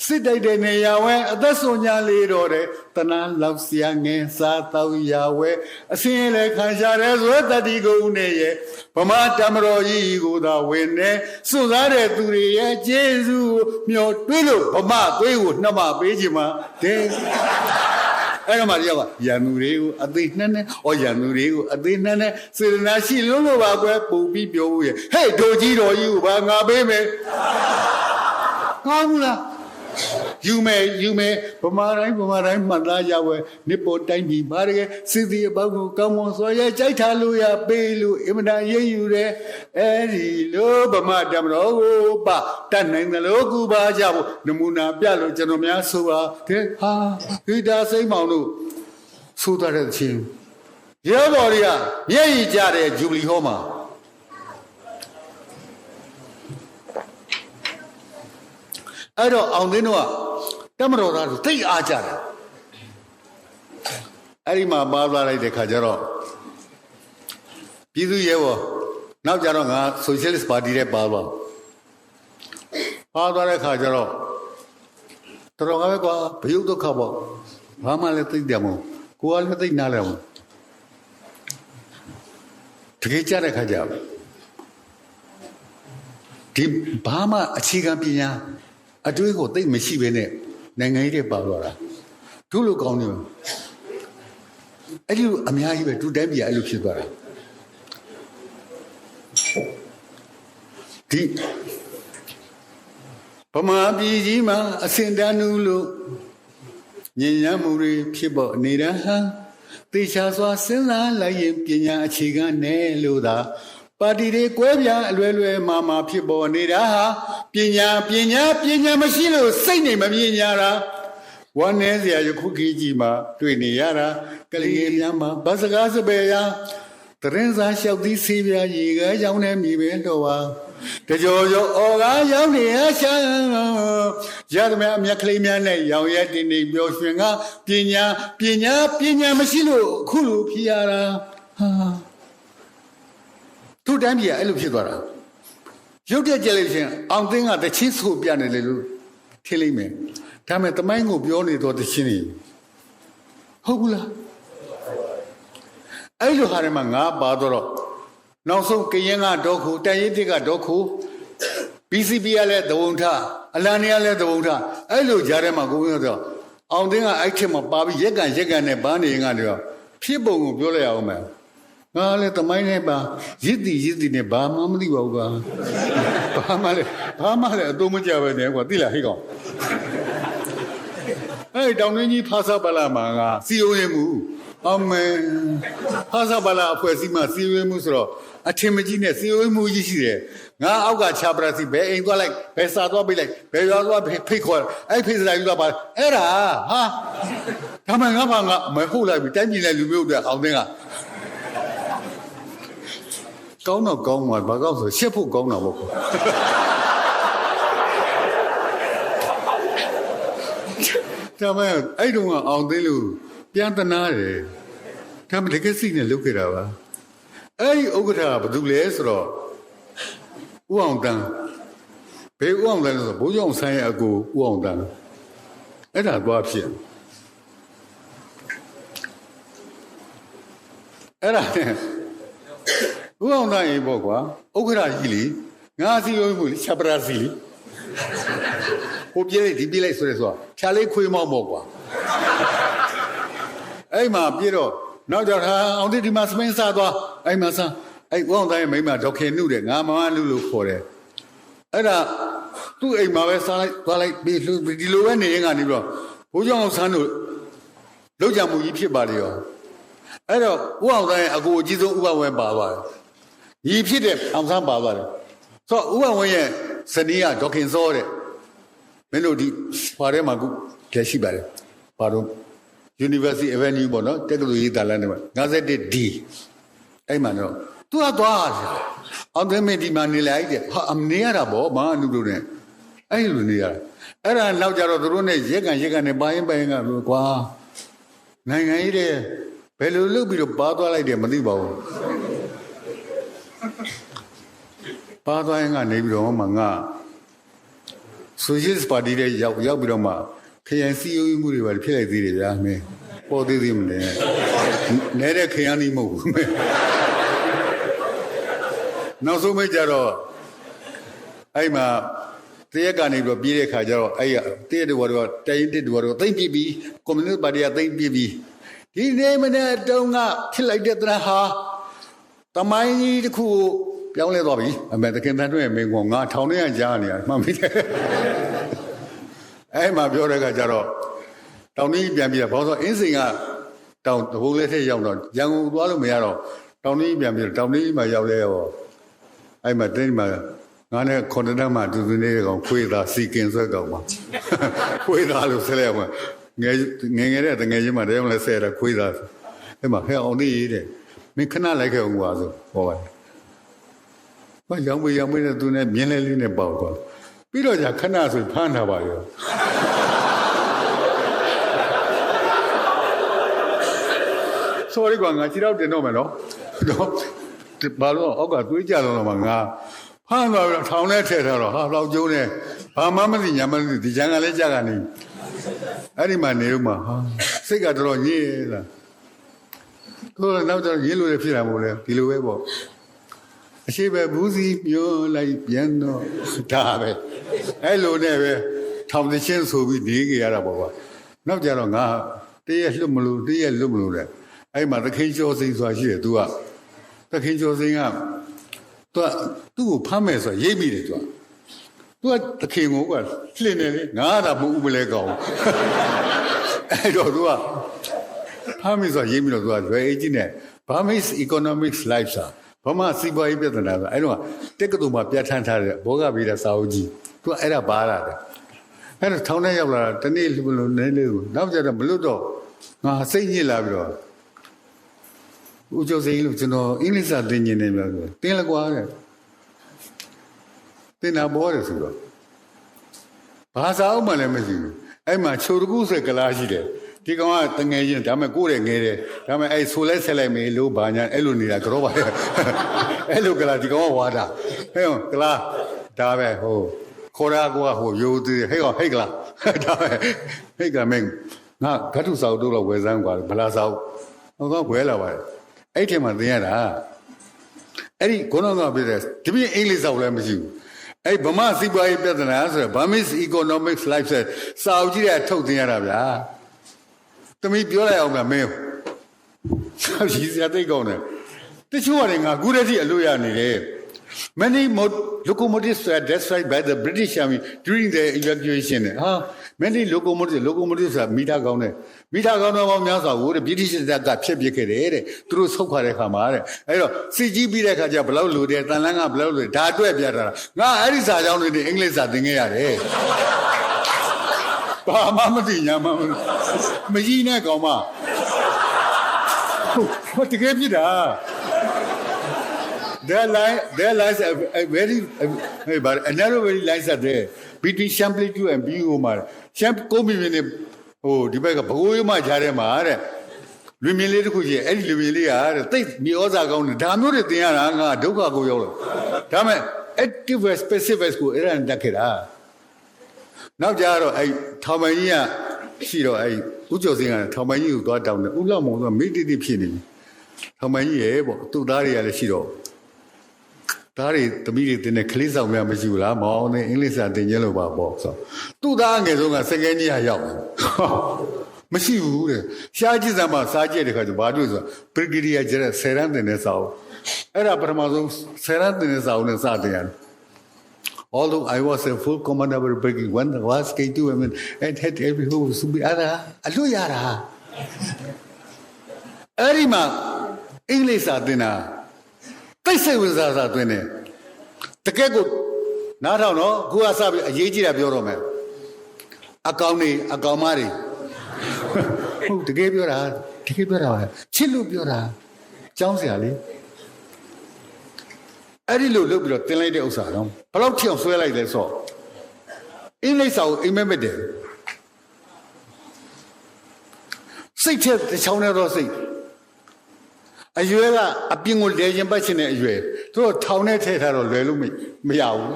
A: စစ်တိုက်တဲ့နေရာဝဲအသက်ဆုံးညာလေးတော့တဲ့တနာလောက်ဆရာငယ်စားတော့ရဝဲအစင်းလည်းခံရှာတယ်ဆိုတတိကုန်းနဲ့ရဲ့ဗမာတမတော်ကြီးကိုသာဝင်နေစွန့်စားတဲ့သူတွေရဲ့ကျေးဇူးမျှော်တွေးလို့ဗမာသွေးကိုနှမပေးချင်မှာတဲ့အဲ့တော့မှတယောက်ကရန်သူတွေကိုအသေးနှက်နဲ့ရန်သူတွေကိုအသေးနှက်နဲ့စေတနာရှိလို့ပါကွယ်ပူပြီးပြောဘူးရဲ့ဟဲ့ဒိုကြီးတော်ကြီးကိုဘာငါပေးမယ်ကောင်းဘူးလားယူမယ်ဗမာတိုင်းမှတ်သားရဝဲနိပေါ်တိုင်းပြည်ပါရကစီစီအပေါက်ကိုကောင်းမွန်စွာရဲ့ကြိုက်ထားလို့ရပေးလို့အင်မတန်ရေးယူတယ်အဲ့ဒီလိုဗမာတမတော်ကိုပတတ်နိုင်တယ်လို့ကူပါကြဖို့နမူနာပြလို့ကျွန်တော်များဆိုပါတဲ့ဟာဂီတာစိမ့်မောင်တို့ဆိုထားတဲ့ချင်းရဲဘော်တွေကမျက်ရည်ကျတဲ့ဂျူဘလီဟောမှာအဲ့တော့အောင်သိန်းတို့ကတမတော်သားတို့သိအားကြတယ်အဲ့ဒီမှာပါသွားလိုက်တဲ့ခါကျတော့ပြည်သူရဲဘော်နောက်ကြတော့ငါဆိုရှယ်လစ်ပါတီရဲ့ပါသွားတဲ့ခါကျတော့တော်ကပဲကွာဘယုတ်ဒုက္ခပေါ့ဘာမှလည်းသိတယ်မို့ကိုကလည်းသိနားလဲမို့တကယ်ကြတဲ့ခါကျဒီဘာမှအခြေခံပညာအတွေးကိုသိမရှိဘဲနဲ့နိုင်ငံရေးတွေပါသွားတာသူ့လိုကောင်းနေအဲ့ဒီလိုအများကြီးပဲသူတိုင်းပြည်အဲ့လိုဖြစ်သွားတာဒီဗမာပြည်ကြီးမှာအစင်တန်းလို့ညဉ့်ညမ်းမှုတွေဖြစ်ပေါ်နေတာဟာသေချာစွာစဉ်းစားလိုက်ရင်ပညာအခြေခံနဲ့လို့သာပါတီတွေကွဲပြားအလွယ်လွယ်မှာဖြစ်ပေါ်နေတာဟာပညာမရှိလို့စိတ်နေမမြင်ကြတာဝမ်းနည်းစရာယခုခေတ်ကြီးမှာတွေ့နေရတာကလေးများမှာဗစကားစပယ်ရာတရင်စားလျှောက်သီးဆေးပြားရေခဲကြောင်းနဲ့မြည်ပဲတော့ပါတကြောအော်ကားရောက်နေရရှာရသမျှအမြတ်ကလေးများနဲ့ရောင်ရဲတင်နေပျော်ရွှင်ကပညာမရှိလို့အခုလိုဖြစ်ရတာဟာသူ့တိုင်းပြည်ကအဲ့လိုဖြစ်သွားတာရုပ်တရက်ကြလိုက်ချင်းအောင်သိန်းကတချင်းဆိုပြနေလေလို့ထင်လိမ့်မယ်ဒါမဲ့တမိုင်းကိုပြောနေတော့တချင်းနေဟုတ်ဘူးလားအဲ့လိုဟာတွေမှာငါပါတော့နောက်ဆုံးကရင်ကတော့ခုတန်ရိပ်တစ်ကတော့ခု BCP ကလည်းသဝုံထအလန်နေကလည်းသဝုံထအဲ့လိုကြားထဲမှာကိုပြောတော့အောင်သိန်းကအဲ့ထက်မှာပါပြီးရက်ကန်နဲ့ဘာနေငါတွေဖြစ်ပုံကိုပြောလိုက်အောင်မယ်ငါလည်းတမိုင်းနဲ့ပါရစ်တီနဲ့ဘာမှမသိပါဘူးကွာဘာမှလည်းအတုံးမကြပဲနဲ့ကွာသိလားဟိကောင်အဲ့တောင်တွင်းကြီးဖာစာပလာမှာငါစီယိုရင်မူအမေဖာစာပလာအဖွဲ့အစည်းမှာစီယိုရင်မူဆိုတော့အထင်မကြီးနဲ့စီယိုရင်မူကြီးရှိတယ်ငါအောက်ကချာပရစီဘယ်အိမ်သွားလိုက်ဘယ်စာသွားပေးလိုက်ဘယ်ရွာသွားဖိတ်ခေါ်အဲ့ဖိတ်စရာယူသွားပါအဲ့ဒါဟာဒါမှငါမဟုတ်လိုက်ပြီတိုင်းပြည်နဲ့လူမျိုးတွေအောင်သိန်းကကောင်းတော့ကောင်းမှာဘာကောင်းဆိုရှက်ဖို့ကောင်းတာပေါ့ကွာဒါမှအဲ့တုန်းကအောင်သိလို့ပြန်တနာတယ်ဒါမှတကယ်စိနဲ့လုပ်ခဲ့တာပါအဲ့ဒီဥက္ကဋ္ဌကဘာလုပ်လဲဆိုတော့ဦးအောင်တန်းဘေးဦးအောင်တန်းဆိုဘိုးကျောင်းဆိုင်ရဲ့အကိုဦးအောင်တန်းအဲ့ဒါသွားဖြစ်အဲ့ဒါဦးအောင်တန်းရေပေါ့ကွာဥက္ကဋ္ဌကြီးလေ ငါစီလုံးမှုချပရာစီလီဟိုပြေးလိုက်ဒီပြေးလိုက်ဆိုရဲဆိုဖြာလေးခွေးမောက်မော့ကွာအဲ့မှာပြေတော့နောက်ကြတာအောင်ဒီမှာစပင်းစားသွားအဲ့မှာစားအဲ့ဝေါင်းတိုင်းမိမဒေါခင်နှုတ်တယ်ငါမမလူလို့ခေါ်တယ်အဲ့ဒါသူ့အိမ်မှာပဲစားလိုက်သွားလိုက်ပြီးဒီလိုပဲနေရင်ကနေပြီးတော့ဘိုးကျောင်းအောင်ဆန်းတို့လောက်ကြမှုကြီးဖြစ်ပါလေရောအဲ့တော့ဦးအောင်တိုင်းအကိုအကြီးဆုံးဥပဝဲပါပါတယ်ညီဖြစ်တဲ့အောင်ဆန်းပါပါတယ်ဆိုတော့ဥပဝဲရဲ့ဇနီးကဒေါခင်စောတဲ့မင်းတို့ဒီဘာထဲမှာခုတည်းရှိပါတယ်ဘာလို့ University Avenue ပေါ့နော်တက္ကသိုလ်ရေးတာလမ်းထဲမှာ 51D အဲ့မှာတော့သူကသွားအောင်တယ်မင်းဒီမှာနေလိုက်တဲ့ဟာအမနေရတာပေါ့မအနုတို့နဲ့အဲ့လိုနေရတာအဲ့ဒါနောက်ကြတော့သူတို့နဲ့ရက်ကန်နဲ့ပိုင်းကလို့ကွာနိုင်ငံကြီးတဲ့ဘယ်လိုလုပ်ပြီးတော့ပါသွားလိုက်တယ်မသိပါဘူးပါသွားရင်ကနေပြီးတော့မှငါဆိုရှယ်ပါတီတဲ့ရောက်ပြီးတော့မှခရိုင်စီယိုမှုတွေပါဖြစ်လိုက်သေးတယ်ဗျာမင်းပေါ်သေးသေးမလဲနေတဲ့ခရိုင်ကြီးမဟုတ်ဘူးမင်းနောက်ဆုံးမှကြတော့အဲ့မှာတရက်ကနေပြီးတော့ပြေးတဲ့ခါကျတော့အဲ့ရတရက်တွေကတော့တိုင်းတစ်တွေကတော့သိမ့်ပြပြီးကွန်မြူနစ်ပါတီကသိမ့်ပြပြီးဒီနေ့မနေ့တုန်းကဖြစ်လိုက်တဲ့တရဟာတမိုင်းကြီးတစ်ခုပြောင်းလဲသွားပြီအမေတခင်တန်းတို့ရဲ့မင်းကငါထောင်ထဲကကြားနေရမှတ်မိတယ်အဲ့မှာပြောတဲ့ခါကျတော့တောင်ကြီးပြန်ပြီးတော့ဘာလို့ဆိုအင်းစိန်ကတောင်တဘုံလက်ထက်ရောက်တော့ရန်ကုန်သွားလို့မရတော့တောင်ကြီးပြန်ပြီးတော့တောင်ကြီးမှာရောက်လဲရောအဲ့မှာတင်းမှာငါနဲ့ခွန်တန်းမှာတူတူနေကောင်ခွေးသားစီကင်ဆွဲကောင်ပါခွေးသားလို့ဆက်လိုက်အောင်ငယ်တဲ့တငယ်ချင်းမှာတယောက်လည်းဆဲတာခွေးသားအဲ့မှာဟဲ့အောင်နေရတဲ့မင်းခဏလိုက်ခဲ့အောင်ကွာဆိုဟောပါတယ်ဘာရောင်မနဲ့သူနဲ့မြင်းလဲလေးနဲ့ပေါက်သွားပြီးတော့じゃခဏဆိုဖမ်းထားပါရောsorry ကွာငါခြေတော့တင်တော့မယ်နော်တော့ဘာလို့အောက်ကသွေးကြတော့မှငါဖမ်းသွားပြီးထောင်ထဲထည့်ထားတော့ဟာလောက်ကျိုးနေဘာမှမသိညာမသိဒီချမ်းကလည်းကြကနေအဲ့ဒီမှာနေတော့မှဟာစိတ်ကတော်ညစ်လာသူကနောက်တော့ရင်းလို့လည်းဖြစ်တာမို့လဲဒီလိုပဲပေါ့အရှိပဲဘူးစီမျိုးလိုက်ပြန်တော့ဒါပဲအဲ့လိုနဲ့ပဲထောင်ချင်းဆိုပြီးနေကြရတာပေါ့ကွာနောက်ကြတော့ငါတည့်ရလွတ်မလို့တဲ့အဲ့မှာသခင်ကျော်စိန်ဆိုတာရှိတယ် तू ကသခင်ကျော်စိန်က तू သူ့ကိုဖမ်းမယ်ဆိုရိပ်မိတယ် तू ကသခင်ကိုကလှင်နေလေငါကမဥပလဲကောင်းအဲ့တော့ तू ကဖမ်းမယ်ဆိုရိပ်မိတော့ तू ကရွယ်အေးကြီးနဲ့ Burmese Economics Life စာဘာမှစီးပွားရေးပြဿနာဆိုအဲ့တော့တက္ကသိုလ်မှာပြဋ္ဌာန်းထားတဲ့ဘောဂဗေဒစာအုပ်ကြီး तू အဲ့ဒါပါလာတယ်အဲ့တော့ထောင်ထဲရောက်လာတာတနေ့လူလိုနည်းလေးကိုနောက်ကြတော့မလွတ်တော့ငါစိတ်ညစ်လာပြီးတော့ဦးကျော်စိန်လို့ကျွန်တော်အင်္ဂလိပ်စာသင်နေတယ်ပြောတယ်တင်းလကွာတဲ့တင်းနာပေါ်တယ်ဆိုတော့ဘာသာအုပ်မှလည်းမရှိဘူးအဲ့မှာချိုတကူးဆက်ကလားရှိတယ်ဒီကောင်ကတငယ်ချင်းဒါမဲ့ကိုယ်တယ်ငယ်တယ်ဒါမဲ့အဲ့ဆိုလဲဆက်လိုက်မေးလို့ဘာညာအဲ့လိုနေတာကြောပါလေအဲ့လိုကလားဒီကောင်ကဝါတာဟဲ့ကလားဒါပဲဟိုခေါ်ရကွာဟိုရိုးသေးဟဲ့ကဟဲ့ကလားဒါပဲဟဲ့ကမင်းငါဂတ်ထုစာအုပ်တို့တော့ဝယ်စမ်းกว่าဗလာစာအုပ်ဟောဝယ်လာပါတယ်အဲ့ထဲမှာသင်ရတာအဲ့ဒီခေါင်းဆောင်ပြတဲ့ဒီပြင်းအင်္ဂလိပ်စာအုပ်လည်းမရှိဘူးအဲ့ဗမာစီးပွားရေးပြဿနာဆိုတော့ Burmese Economics Life ဆက်စာအုပ်ကြီးတဲ့ထုတ်သင်ရတာဗျာသမီးပြောလိုက်အောင်ဗျမင်းရည်စရာတိတ်ကောင်းတယ်တချို့ကလည်းငါခုတည်းအလို့ရနေတယ် Many locomotives were destroyed by the British Army during the evacuation. Many locomotives are မီတာကောင်းတယ်မီတာကောင်းတော့များစွာကိုတဲ့ British တပ်ကဖျက်ပစ်ခဲ့တယ်တဲ့သူတို့ဆုတ်ခွာတဲ့ခါမှာတဲ့အဲ့တော့စီကြီးပြီးတဲ့ခါကျဘလောက်လိုတယ်တန်လန်းကဘလောက်လိုဒါအတွက်ပြတာငါအဲ့ဒီစာကြောင်းတွေအင်္ဂလိပ်စာသင်ခဲ့ရတယ်ဘာမှမသိညာမှမကြီးနဲ့ကောင်မဟိုတကယ်ပြတာ There lies a very another very lies are there between Champlain and BU မှာ Champ ကိုမီမင်းနဲ့ဟိုဒီဘက်ကဘကိုးရမကြားထဲမှာတဲ့လူမြင်လေးတစ်ခုကြီးအဲ့ဒီလူမြင်လေးကတဲ့တိတ်မြေဩဇာကောင်းတယ်ဒါမျိုးတွေသင်ရတာငါဒုက္ခကိုရောက်လို့ဒါမဲ့ active specific ကိုအဲ့ဒါတက်ခဲ့တာနောက်ကြတော့အဲ့ထောင်ပိုင်ကြီးကရှိတော့အဲ့ဦးကျော်စင်းကထောင်ပိုင်ကြီးကိုသွားတောင်းတယ်ဦးလောက်မောင်ကမိတိတိဖြစ်နေပြီထောင်ပိုင်ကြီးရဲ့ပေါ့သူ့သားတွေကလည်းရှိတော့ သားတွေသမီးတွေတင်တဲ့ကလေးဆောင်များမရှိဘူးလားမောင်နဲ့အင်္ဂလိပ်စာသင်ကျင်းလို့ပါပေါ့ဆိုသူ့သားငယ်ဆုံးကစကဲကြီးဟာရောက်မရှိဘူးတဲ့ရှားကြည့်စမ်းမှစားကြည့်တဲ့ခါကျဘာတွေ့ဆိုပရိဂရီယာကျတဲ့10ရန်တင်တဲ့စာအုပ်အဲ့ဒါပထမဆုံး10ရန်တင်တဲ့စာအုပ်နဲ့စတင်ရတယ်Although I was a full commander of the brigade, when the last K2 and had every who was to be other, Aluyara. Arima, English at dinner. They say with us at dinner. The Kego, not on all, who has a Yaji of your man. A Kauni, a Kaumari. To give your heart, to give your heart, chill up your heart. Jonesy Ali. အဲ့ဒီလိုလုပ်ပြီးတော့တင်လိုက်တဲ့ဥစ္စာတော့ဘယ်လောက်ထိအောင်ဆွဲလိုက်လဲဆိုအင်္ဂလိပ်စာကိုအိမ်မက်မက်တယ်စိတ်ထက်တစ်ချောင်းနဲ့တော့စိတ်အရွယ်ကအပြင်ကိုလဲရင်ပတ်ချင်တဲ့အရွယ်သူတို့ထောင်နဲ့ထည့်ထားတော့လွယ်လို့မရဘူး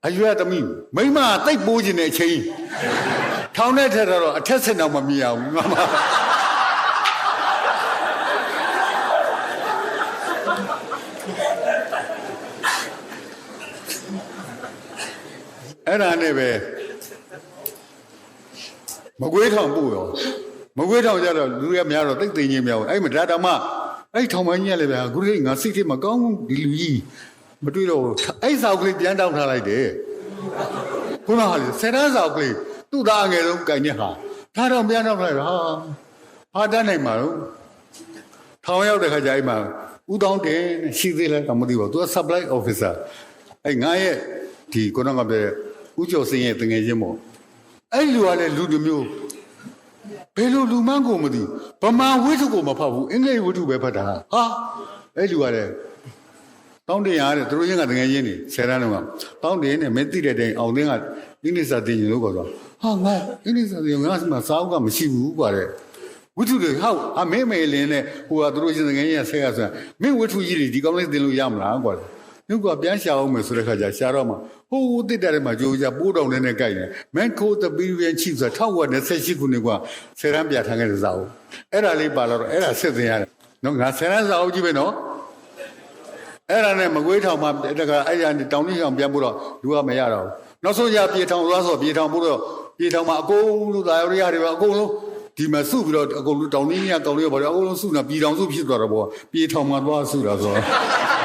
A: အရွယ်သမီးမိမတိတ်ပိုးခြင်းတဲ့အချိန်ထောင်နဲ့ထည့်ထားတော့အထက်ဆက်တော့မမြင်အောင်ငါမအဲ့ဒါနဲ့ပဲမကွေးထောင်ပို့ရောမကွေးထောင်ကြတော့လူရများတော့တိတ်သိချင်းများဘူးအဲ့မဒါတောင်မှအဲ့ထောင်မကြီးရလေဗျာခုလေးငါစိတ်ထဲမကောင်းဘူးဒီလူကြီးမတွေ့တော့အဲ့စာအုပ်ကလေးပြန်တောင်းထားလိုက်တယ်ခုနကလေဆယ်တန်းစာအုပ်ကလေးသူ့သားအငယ်ဆုံးကြိုင်နေဟာဒါတော့ပြန်တောင်းလိုက်ဟာတန်းနိုင်မှာတော့ထောင်ရောက်တဲ့ခါကျအဲ့မှာဦးတောင်းတင်ရှိသေးလဲတော့မသိပါဘူးသူက supply officer အဲ့ငါရဲ့ဒီခုနကပြောဦးကျော်စင်းရဲ့တငယ်ချင်းပေါ့အဲ့လူကလည်းလူတစ်မျိုးဘယ်လိုလူမှန်းကိုမသိဗမာဝိထုကိုမဖတ်ဘူးအင်္ဂလိပ်ဝိထုပဲဖတ်တာဟာအဲ့လူကလည်းတောင်းတင်ရတဲ့သူတို့ချင်းကတငယ်ချင်းတွေဆယ်တန်းလုံးကတောင်းတင်နဲ့မင်းသိတဲ့တိုင်အောင်သိန်းကအင်္ဂလိပ်စာသင်ရင်လို့ပြောတော့ဟာငါအင်္ဂလိပ်စာသင်ငါ့မှာစာအုပ်ကမရှိဘူးကွာတဲ့ဝိထုတွေဟောက်အမေမေလင်းနဲ့ဟိုကသူတို့ချင်းတငယ်ချင်းဆဲကဆိုမင်းဝိထုကြီးတွေဒီကောင်းလေးသင်လို့ရမလားကွာနှုတ်ကပြန်ရှာအောင်မယ်ဆိုတဲ့ခါကျရှာတော့မှဟိုးတစ်တဲ့မှာကြိုးကြပိုးတောင်နဲ့ကြိုက်တယ်မန်ခိုးတပီးပြန်ချိဆို1928ခုနှစ်ကဆယ်ရန်ပြထားခဲ့တဲ့စာအုပ်အဲ့ဒါလေးပါတော့အဲ့ဒါစစ်သင်ရတယ်နော်ငါဆယ်ရန်စာအုပ်ကြီးပဲနော်အဲ့ဒါနဲ့မကွေးထောင်မှာတကအဲ့ဒါတောင်ကြီးအောင်ပြန်ပို့တော့လူကမရတော့ဘူးနောက်ဆုံးရပြေထောင်သွားဆိုပြေထောင်ပို့တော့ပြေထောင်မှာအကုန်လုံးသာရရတွေပါအကုန်လုံးဒီမှာစုပြီးတော့အကုန်လုံးတောင်ကြီးကကောင်းလေးပါတော့အကုန်လုံးစုနေပြေထောင်စုဖြစ်သွားတော့ပေါ့ပြေထောင်မှာသွားစုတာဆိုတော့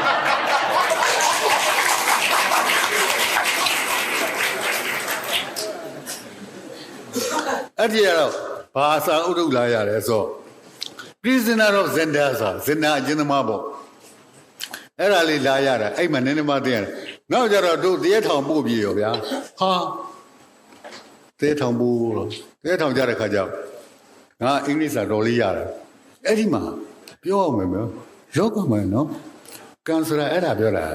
A: အဲ့ဒီကတော့ဘာသာဥဒ္ဓလာရတယ်ဆို prisoner of Zenda ဆိုဇင်နာအကျဉ်းသမားပေါ့အဲ့ဒါလေးလာရတာအဲ့မှာနည်းနည်းမှသိရတယ်နောက်ကြတော့တို့တရားထောင်ပို့ပြေရောဗျာဟာတရားထောင်ပို့တော့တရားထောင်ကြတဲ့ခါကျငါအင်္ဂလိပ်စာတော်လေးရတယ်အဲ့ဒီမှာပြောအောင်မယ်ရောကမယ်နော်ကန်ဆရာအဲ့ဒါပြောတာ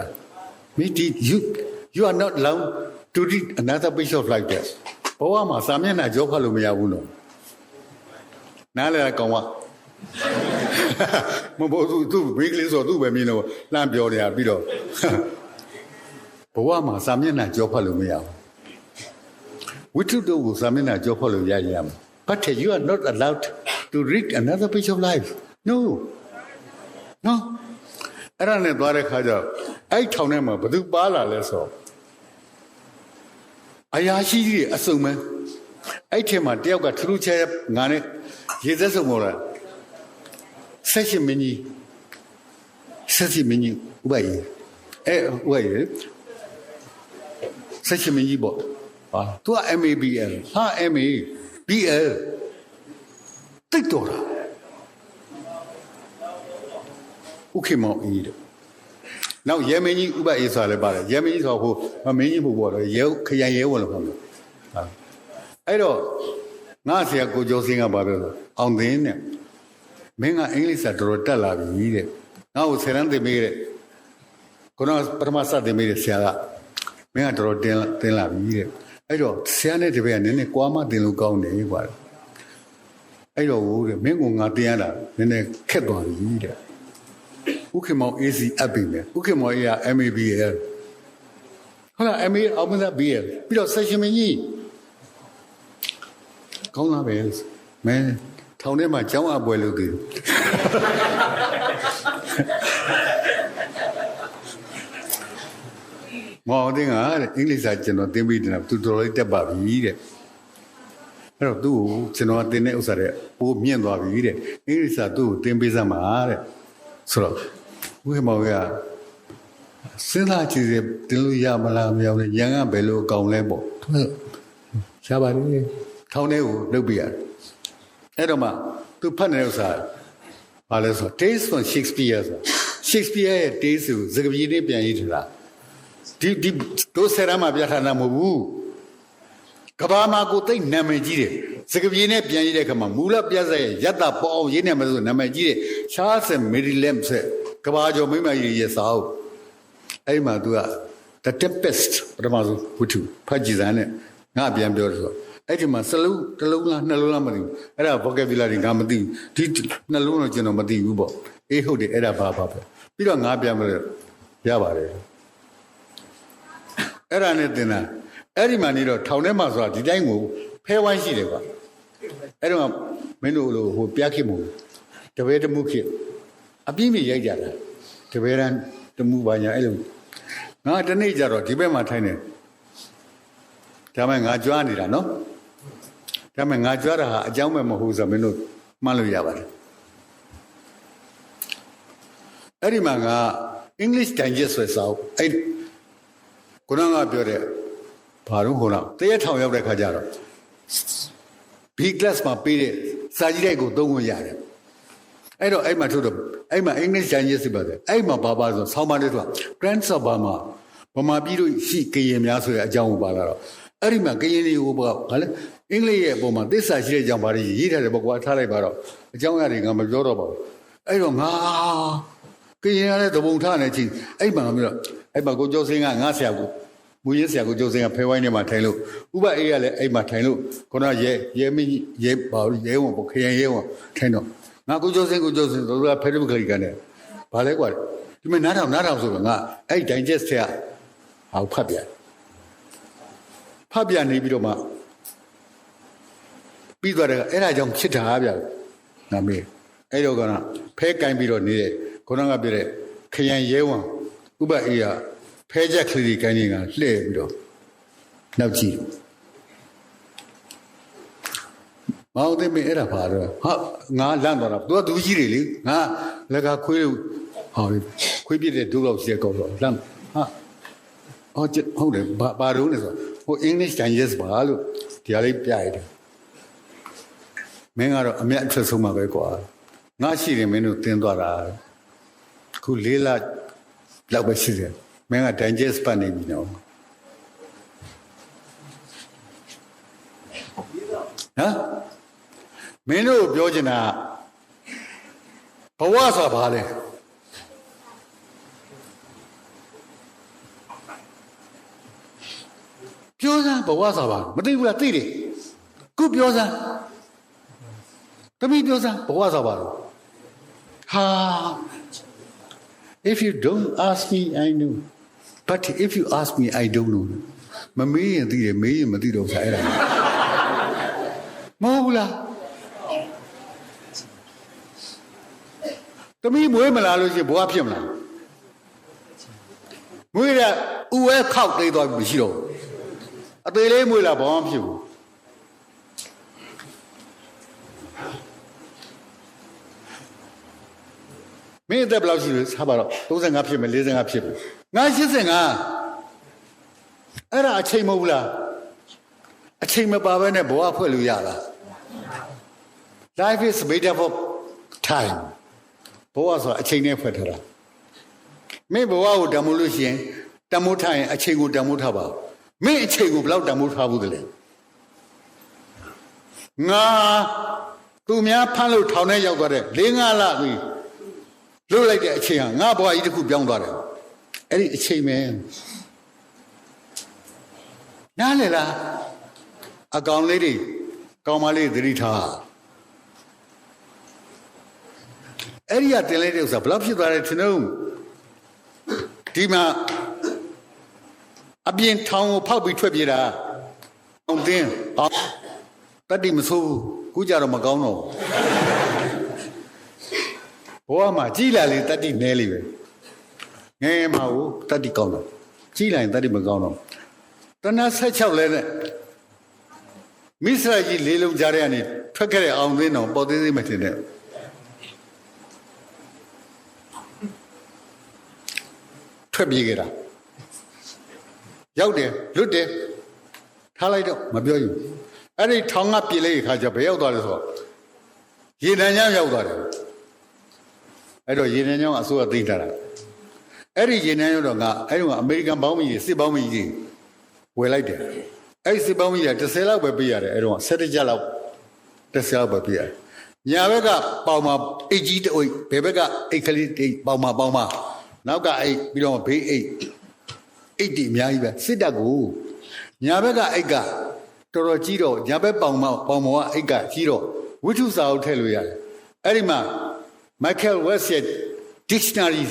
A: you are not allowed to read another page of like thatဘဝမှာစာမျက်နှာကြောဖတ်လို့မရဘူးနော်နားလဲကောင်ကမဘောသူဘိကလေးဆိုသူ့ပဲမြင်လို့လှမ်းပြောနေတာပြီးတော့ဘဝမှာစာမျက်နှာကြောဖတ်လို့မရဘူးဝိတုတို့ကိုစာမျက်နှာကြောဖတ်လို့ရရမှာ but you are not allowed to read another page of life no အဲ့ဒါနဲ့သွားတဲ့ခါကျအဲ့ထောင်ထဲမှာဘယ်သူပါလာလဲဆိုအရာရှိကြီးအစုံမဲအဲ့ထဲမှာတယောက်ကထူးထူးခြားငါနဲ့ရေသက်စုံပေါ်လာဆက်ရှင်မင်းကြီးဥပယေဥပယေဆက်ရှင်မင်းကြီးပေါ့ဟာသူက MABL ဟာ MABL တိတ်တော်တာဥခေမောင်အင်းနောက်ရဲမင်းကြီးဥပအေးဆိုတာလည်းပါတယ်ရဲမင်းကြီးဆိုဟိုမင်းကြီးဘုဘောတော့ရဲခရိုင်ရဲဝင်လို့ခေါ်တယ်အဲ့တော့ငါဆရာကိုကျော်စင်းကပါပြောတော့အောင်သိန်းနဲ့မင်းကအင်္ဂလိပ်စာတော်တက်လာပြီတဲ့ငါ့ကိုဆယ်တန်းသင်ပေးတဲ့ခုနပထမစတင်ပေးတဲ့ဆရာကမင်းကတော်တင်လာပြီတဲ့အဲ့တော့ဆရာနဲ့တပည့်ကနည်းနည်းကွာမတင်လို့ကောင်းတယ်ကွာအဲ့တော့ဟိုတဲ့မင်းကငါတင်ရတာနည်းနည်းခက်သွားပြီတဲ့ဥက္ကမောင် AC အပ်ပြီမယ်ဥက္ကမောင် A က MABL ဟုတ်လား MA အောင်မသား BL ပြီးတော့ session မင်းကြီးကောင်းလားပဲမင်းထောင်ထဲမှာကျောင်းအပ်ပွဲလုပ်သေးတယ် မောင်တင်းကအင်္ဂလိပ်စာကျွန်တော်သင်ပြီးတယ်သူတော်လေးတက်ပါပြီတဲ့အဲ့တော့သူ့ကိုကျွန်တော်သင်တဲ့ဥစ္စာတဲ့ပိုးမြင့်သွားပြီတဲ့အင်္ဂလိပ်စာသူ့ကိုသင်ပေးစမ်းပါတဲ့ဆိုတော့ဦးဟေမောင်ကစဉ်းစားကြည့်တယ်တင်လို့ရမလားမရဘူးလေရန်ကဘယ်လိုအကောင်လဲပေါ့ရှားပါလေထောင်းထဲကိုလှုပ်ပြရတယ်အဲ့တော့မှသူဖတ်နေတဲ့ဥစ္စာဘာလဲဆို Tales from Shakespeare ဆို Shakespeare ရဲ့ Tales ကိုစကားပြေးနဲ့ပြန်ရေးထတာဒီတို့ဆရာမပြထားတာမဟုတ်ဘူးကဘာမှာကိုသိနာမည်ကြီးတယ်စကားပြေးနဲ့ပြန်ရေးတဲ့အခါမှာမူလပြတ်ဆက်ရဲ့ယတ္တပေါ်အောင်ရေးနေမှာဆိုနာမည်ကြီးတယ် Charles Maryland ဆက်ကဘာကျော်မိမကြီးရဲ့စာအုပ်အဲ့မှာ तू က The Tempest ပထမဆုံးဝတ္ထုဖတ်ကြည့်စမ်းနဲ့ငါပြန်ပြောတယ်ဆိုအဲ့ဒီမှာစလုံးတစ်လုံးလားနှစ်လုံးလားမသိဘူးအဲ့ဒါ vocabulary ငါမသိဘူးဒီနှလုံးတော့ကျွန်တော်မသိဘူးပေါ့အေးဟုတ်တယ်အဲ့ဒါဘာပဲပြီးတော့ငါပြန်ပြောရပါတယ်အဲ့ဒါနဲ့တင်တာအဲ့ဒီမှာနေတော့ထောင်ထဲမှာဆိုတာဒီတိုင်းကိုဖဲဝိုင်းရှိတယ်ကွာအဲ့တော့မင်းတို့လိုဟိုပြခေမို့တပည့်တမှုခေအပြင်းပြရိုက်ကြတာတပည့်တန်းတမှုပါညာအဲ့လိုငါတနေ့ကျတော့ဒီဘက်မှာထိုင်နေဒါမှငါကြွားနေတာနော်ဒါမှငါကြွားတာဟာအကြောင်းမဲ့မဟုတ်ဆိုမင်းတို့မှတ်လို့ရပါတယ်အဲ့ဒီမှာငါ English Digest ဆိုစာအုပ်အဲ့ကိုနောကပြောတဲ့ဘာလို့ခေါ်တော့တရက်ထောင်ရောက်တဲ့ခါကျတော့ B class မှာပေးတဲ့စာကြည့်တဲ့ကိုသုံးခွင့်ရတယ်အဲ့တော့အဲ့မှာထုတ်တော့အဲ့မှာ English Digest ပါတယ်အဲ့မှာဘာဆိုဆောင်းပါးလေးဆိုတာ Grants of Burma ဗမာပြည်တို့ရှိကရင်များဆိုတဲ့အကြောင်းကိုပါလာတော့အဲ့ဒီမှာကရင်တွေကိုဘာလဲအင်္ဂလိပ်ရဲ့အပေါ်မှာသစ္စာရှိတဲ့အကြောင်းဘာတွေရေးထားတယ်ပေါ့ကွာထားလိုက်ပါတော့အကြောင်းအရာတွေကမပြောတော့ပါဘူးအဲ့တော့ငါကရင်ရတဲ့သဘုံထားနေချင်းအဲ့မှာမျိုးတော့အဲ့မှာကိုကျော်စင်းကငါဆရာကိုမူရင်းဆရာကိုကျော်စင်းကဖဲဝိုင်းထဲမှာထိုင်လို့ဥပအေးကလည်းအဲ့မှာထိုင်လို့ခုနရဲမင်းရဲပါရဲဝန်ပေါ့ခရင်ရဲဝန်ထိုင်တော့ငါကိုကျော်စင်းတို့ကဖဲဒရယ်ခရီးကနေဘာလဲကွာဒီမှာနားထောင်ဆိုတော့ငါအဲ့ digest ဆရာဟောဖတ်ပြန်နေပြီးတော့မှပြီးသွားတယ်အဲ့ဒါကြောင့်ဖြစ်တာဗျာငါမေးအဲ့တော့ကဖဲကင်ပြီးတော့နေတဲ့ခုနကပြတဲ့ခရံရဲဝန်ဥပအေးကဖဲချက်ကလေးကိုင်းနေတာလှည့်ပြီးတော့နောက်ကြည့်မောင်သိမင်းအဲ့ဒါပါတော့ဟာငါလန့်သွားတာသူကသူကြီးတွေလေငါလက်ကခွေးလို့ဟောခွေးပြတဲ့ဒုလောက်စီကောက်တော့လန့်ဟာဟုတ်တယ်ဘာတော့လဲဆိုဟို English Digest ပါလို့ဒီဟာလေးပြရတယ်မင်းကတော့အမျက်အထွက်ဆုံးမှာပဲကွာငါရှိတယ်မင်းတို့တင်းသွားတာခု၄လလောက်ပဲရှိတယ်မင်းက Digest ပတ်နေပြီနော်ဟမ်မင်းတို့ပြောချင်တာဘဝဆိုတာဘာလဲပြောစမ်းဘဝဆိုတာဘာမသိဘူးလားသိတယ်ခုပြောစမ်းတမီးပြောစမ်းဘဝဆိုတာဘာလဲဟာ if you don't ask me I know but if you ask me I don't know မမေးရင်သိတယ်မေးရင်မသိတော့ဘူးအဲ့ဒါမဟုတ်ဘူးလားတမီးမွေးမလာလို့ရှိရင်ဘဝဖြစ်မလားမွေးရဥဝဲခောက်သေးသွားပြီမရှိတော့ဘူးအသေးလေးမွေးလာဘာမှဖြစ်ဘူးမင်းအသက်ဘယ်လောက်ရှိလဲစားပါတော့35ဖြစ်မယ်45ဖြစ်မယ်ငါ85အဲ့ဒါအချိန်မဟုတ်ဘူးလားအချိန်မပါဘဲနဲ့ဘဝဖွဲ့လို့ရလား Life is made up of time ဘဝဆိုတာအချိန်နဲ့ဖွဲ့ထားတာမင်းဘဝကိုတမိုးလို့ရှိရင်တမိုးထားရင်အချိန်ကိုတမိုးထားပါမင်းအချိန်ကိုဘယ်လောက်တမိုးထားဘူးတလဲငါသူများဖမ်းလို့ထောင်ထဲရောက်သွားတဲ့4-5လပြီလွတ်လိုက်တဲ့အချိန်ဟာငါဘဝကြီးတစ်ခုပြောင်းသွားတယ်အဲ့ဒီအချိန်ပဲနားလေလားအကောင်လေးတွေကောင်မလေးသတိထားအဲ့ဒီကတင်လိုက်တဲ့ဥစ္စာဘယ်လောက်ဖြစ်သွားတယ်ထင်တော့ဒီမှာအပြင်ထောင်ကိုဖောက်ပြီးထွက်ပြေးတာအောင်တင်းတတိမဆိုးခုကြတော့မကောင်းတော့ဘဝမှာကြီးလာလေတတိနဲလေးပဲငယ်မှာကိုတတိကောင်းတော့ ကြီးလိုက်တတ်မကောင်းတော့တန16လဲနဲ့မိစရာကြီးလေးလုံးကြားတဲ့ကနေထွက်ခဲ့တဲ့အောင်သိန်းတော်ပေါ်သေးသေးမထင်တဲ့ထွက်ပြေးကြတာရောက်တယ်လွတ်တယ်ထားလိုက်တော့မပြောဘူးအဲ့ဒီထောင်ကပြေးလိုက်ခါကျဘယ်ရောက်သွားလဲဆိုတော့ရေနံချောင်းရောက်သွားတယ်အဲ့တော့ရေနံချောင်းအစိုးရသိမ်းထားတာအဲ့ဒီရေနံချောင်းတော့ငါအဲ့ဒီကအမေရိကန်ပေါင်းမကြီးစစ်ပေါင်းမကြီးဝယ်လိုက်တယ်အဲ့ဒီစစ်ပေါင်းမကြီးက30လောက်ပဲပေးရတယ်အဲ့တော့17ကျပ်လောက်30လောက်ပဲပေးရတယ်ညာဘက်ကပေါင်မှာအိတ်ကြီးတအိတ်ဘယ်ဘက်ကအိတ်ကလေးတိတ်ပေါင်မှာနောက်ကအိတ်ပြီးတော့ဘေးအိတ်တီအများကြီးပဲစစ်တပ်ကိုညာဘက်ကအိတ်ကတော်တော်ကြီးတော့ညာဘက်ပေါင်ကအိတ်ကကြီးတော့ဝိထုစာအုပ်ထည့်လို့ရတယ်အဲ့ဒီမှာ Michael West ရဲ့ dictionary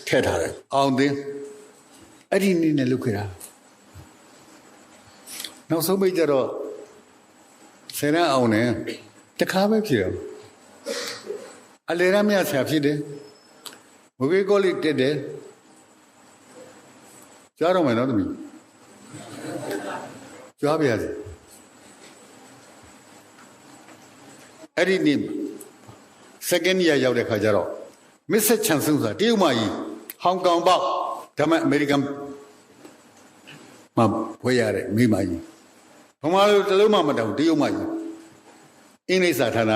A: ထည့်ထားတယ်အောင်သိအဲ့ဒီနည်းနဲ့လုပ်ခဲ့တာနောက်ဆုံးပိတ်ကြတော့ဆယ်ရန်အောင်နဲ့တခါပဲဖြစ်တယ်အလေရမြဆရာဖြစ်တယ်မွေးကိုလေးတက်တယ်ကြားတော့မယ်နော်သမီးကြားပါရစေအဲ့ဒီနေ့ second year ရောက်တဲ့ခါကျတော့ Mr. Chan ဆိုတာတရုတ်မကြီးဟောင်ကောင်ပေါက်ဒါမှအမေရိကန်မှာဝယ်ရတဲ့မိမကြီးဘုမာလိုတလုံးမှမတောင်တရုတ်မကြီးအင်္ဂလိပ်စာဌာန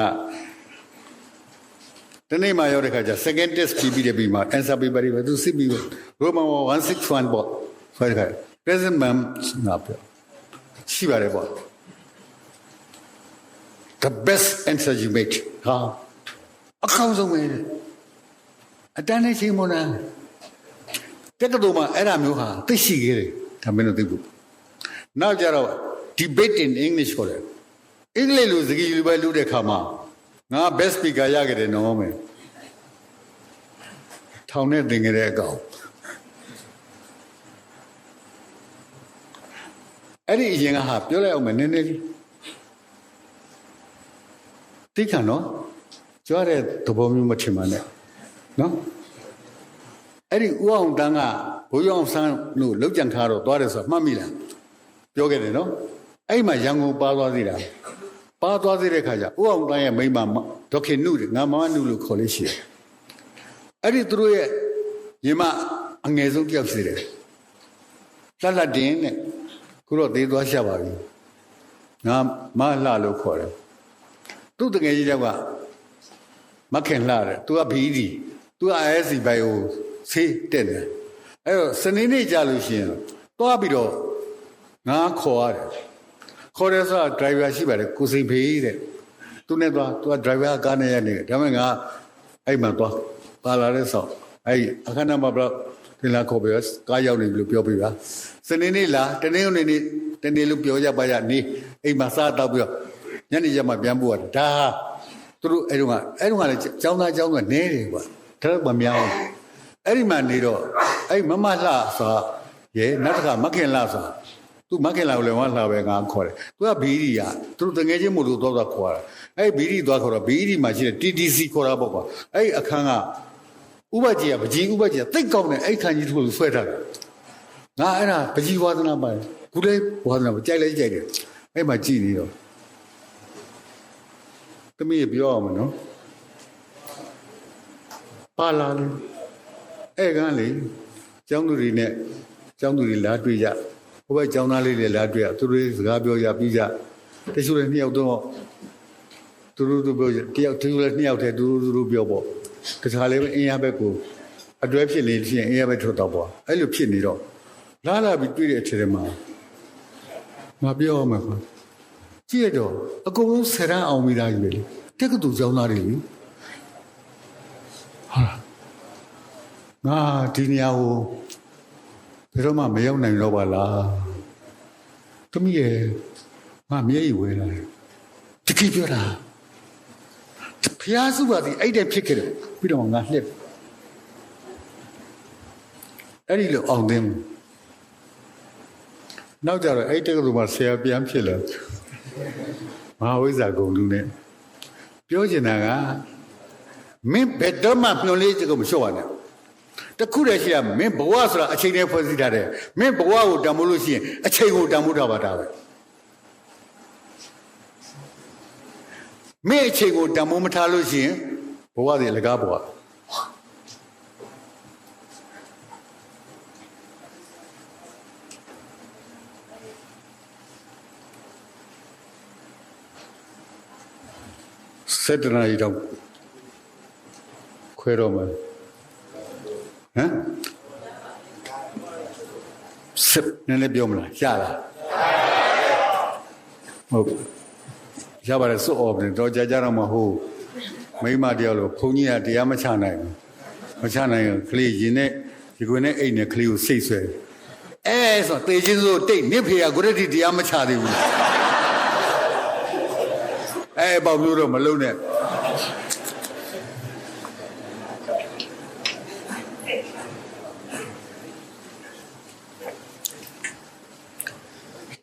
A: တနေ့မှရောက်တဲ့ခါကျ second test ပြီးတယ်ပြီးမှ answer paper တွေသူစစ်ပြီးRoman 161ပေါ့ဆိုတဲ့ခါ present ma'am ငါပြောရှိပါတယ်ပေါ့ the best answer you make ဟာအကောင်းဆုံးပဲအတန်းနဲ့ချိန်မနာတက်ကတော့မှအဲ့ဒါမျိုးဟာသိရှိခဲ့တယ်ဒါမင်းတို့သိဖို့နောက်ကြတော့ debate in English ခေါ်တယ်အင်္ဂလိပ်လိုစကားလိုပဲလုပ်တဲ့ခါမှာငါ best speaker ရခဲ့တယ်နော်မယ်ထောင်နဲ့တင်ခဲ့တဲ့အကောင်အဲ့ဒီအရင်ကဟာပြောလိုက်အောင်မယ်နည်းနည်းလေးသိခံနော်ကြွားတဲ့သဘောမျိုးမထင်ပါနဲ့နော်အဲ့ဒီဦးအောင်တန်းကဘိုးရောင်ဆန်းလို့လောက်ကြံခါတော့သွားတယ်ဆိုတော့မှတ်မိလားပြောခဲ့တယ်နော်အဲ့မှာရန်ကုန်ပါသွားသေးတာပါသွားသေးတဲ့ခါကျဦးအောင်တန်းရဲ့မိန်းမဒေါခင်နုငါမမနုလို့ခေါ်လို့ရှိတယ်အဲ့ဒီသူတို့ရဲ့ညီမအငယ်ဆုံးတယောက်ရှိတယ်လှလှတင်နဲ့ခုတော့သေးသွားရှာပါပြီငါမလှလို့ခေါ်တယ်သူ့တကယ်ကြီးကမခင်လှတယ်သူကဘီဒီသူက ISC ဘိုင်ကိုဆေးတက်တယ်အဲ့တော့စနေနေ့ကြာလို့ရှိရင်သွားပြီးတော့ငါခေါ်ရတယ်ခေါ်တယ်ဆိုတာ driver ရှိပါတယ်ကိုစိန်ဖေးတဲ့သူနဲ့သွားသူက driver ကားနဲ့ရနေတယ်ဒါပေမဲ့ငါအဲ့မှာသွားပါလာတဲ့ဆောက်အဲ့အခန်းနံပါတ်ဘလောက်တင်လာခေါ်ပြီးကားရောက်နေပြီလို့ပြောပြပါစနေနေ့လားတနေ့နေ့တနေ့လို့ပြောကြပါရနေအိမ်မှာစားတော့ပြီးတော့ညနေကျမှပြန်ပို့ရတယ်ဒါသူတို့အဲ့တော့လည်းကျောင်းသားနဲတယ်ကွာဒါတော့မများဘူးအဲ့ဒီမှာနေတော့အဲ့မမလှဆိုရဲနောက်တစ်ခါမခင်လှဆိုသူမခင်လှကိုလည်းဝါလှပဲငါခေါ်တယ်သူကဘီဒီကသူတို့တငယ်ချင်းမို့လို့တော့ခေါ်တာအဲ့ဘီဒီသွားခေါ်တော့ဘီဒီမှာရှိတဲ့ TTC ခေါ်တာပေါ့ကွာအဲ့အခန်းကဥပကြီးကပကြီးဥပကြီးကတိတ်ကောင်းတယ်အဲ့ခန်းကြီးတို့ဆွဲထားတယ်ငါအဲ့ဒါပကြီးဝါသနာပါတယ်ခုလေးဝါသနာကြိုက်တယ်အဲ့မှာကြည်နေတော့သမီးပြောအောင်မနော်ပါလာလေအဲ့ကန်းလေကျောင်းသူတွေနဲ့ကျောင်းသူတွေလာတွေ့ကြဟိုဘက်ကျောင်းသားလေးတွေလာတွေ့ရသူတို့စကားပြောကြပြီးကြတချို့လည်းနှစ်ယောက်တော့သူတို့ပြောတယောက်သူလည်းနှစ်ယောက်တည်းသူတို့ပြောပေါ့တခါလေအင်းရဘက်ကိုအတွဲဖြစ်နေလို့ရှိရင်အင်းရဘက်ထွက်တော့ပေါ့အဲ့လိုဖြစ်နေတော့လာပြီးတွေ့တဲ့အချိန်မှာငါပြောအောင်မှာကွာကြည့်ရတော့အကုန်လုံးဆယ်ရန်အောင်မိသားကြီးပဲလေတက်ကတူကျောင်းသားတွေလေဟာငါဒီနေရာကိုဘယ်တော့မှမရောက်နိုင်တော့ပါလားသမီးရဲ့ငါမျက်ရည်ဝဲလာတယ်တကယ်ပြောတာဖျားစုပါသည်အဲ့တဲ့ဖြစ်ခဲ့တယ်ပြီးတော့ငါလှက်အဲ့ဒီလိုအောင်သိမ်းနောက်ကြတော့အဲ့တက်ကတူမှာဆရာပြန်ဖြစ်လာမဟာဝိဇ္ဇာဂုံလူနဲ့ပြောချင်တာကမင်းဘယ်တော့မှမျောလေးချက်ကိုမလျှော့ပါနဲ့ တခုတည်းရှိရမင်းဘဝဆိုတာအချိန်နဲ့ဖွဲ့စည်းထားတယ်မင်းဘဝကိုတန်ဖိုးလို့ရှိရင်အချိန်ကိုတန်ဖိုးထားပါတာပဲမင်းအချိန်ကိုတန်ဖိုးမထားလို့ရှိရင်ဘဝတွေအလကားဘဝစက်တနာရီတော့ခွဲတော့မှာဟမ်စစ်နည်းနည်းပြောမလားရလားဟုတ်ရပါတယ်စွတ်အော်တယ်တော့ကြာကြာတော့မဟုတ်မိမတယောက်လို့ဘုန်းကြီးကတရားမချနိုင်ဘူးမချနိုင်ရင်ကလေးရင်နဲ့ဒီကွင်းနဲ့အိတ်နဲ့ကလေးကိုစိတ်ဆွဲဆိုတေချင်းစိုးတိတ်နစ်ဖေကကိုရတိတရားမချသေးဘူးပေါ့မျိုးတော့မလုံးနဲ့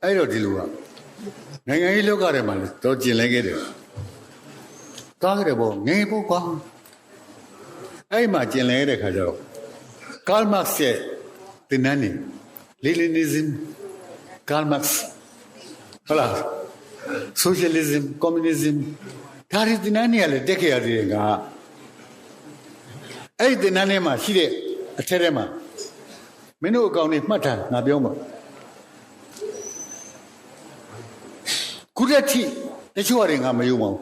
A: အဲ့တော့ဒီလိုကနိုင်ငံရေးလောကထဲမှာလည်းတော့ကျင်လဲခဲ့တယ်တားကြတယ်ပေါ့ငယ်ပေါ့ကွာအဲ့မှာကျင်လဲတဲ့ခါကျတော့ကားမတ်စ်ရဲ့တင်နန်းနေLeninism, Karl Marx, voilà, socialism, communism, ဒါတွေတင်နန်းနေရလေတက်ခဲ့ရတယ်ကအဲ့ဒီတင်နန်းထဲမှာရှိတဲ့အထက်ထဲမှာမင်းတို့အကောင်တွေမှတ်ထားငါပြောမှာခုတည်းထိတချို့ဟာတွေငါမယုံပါဘူး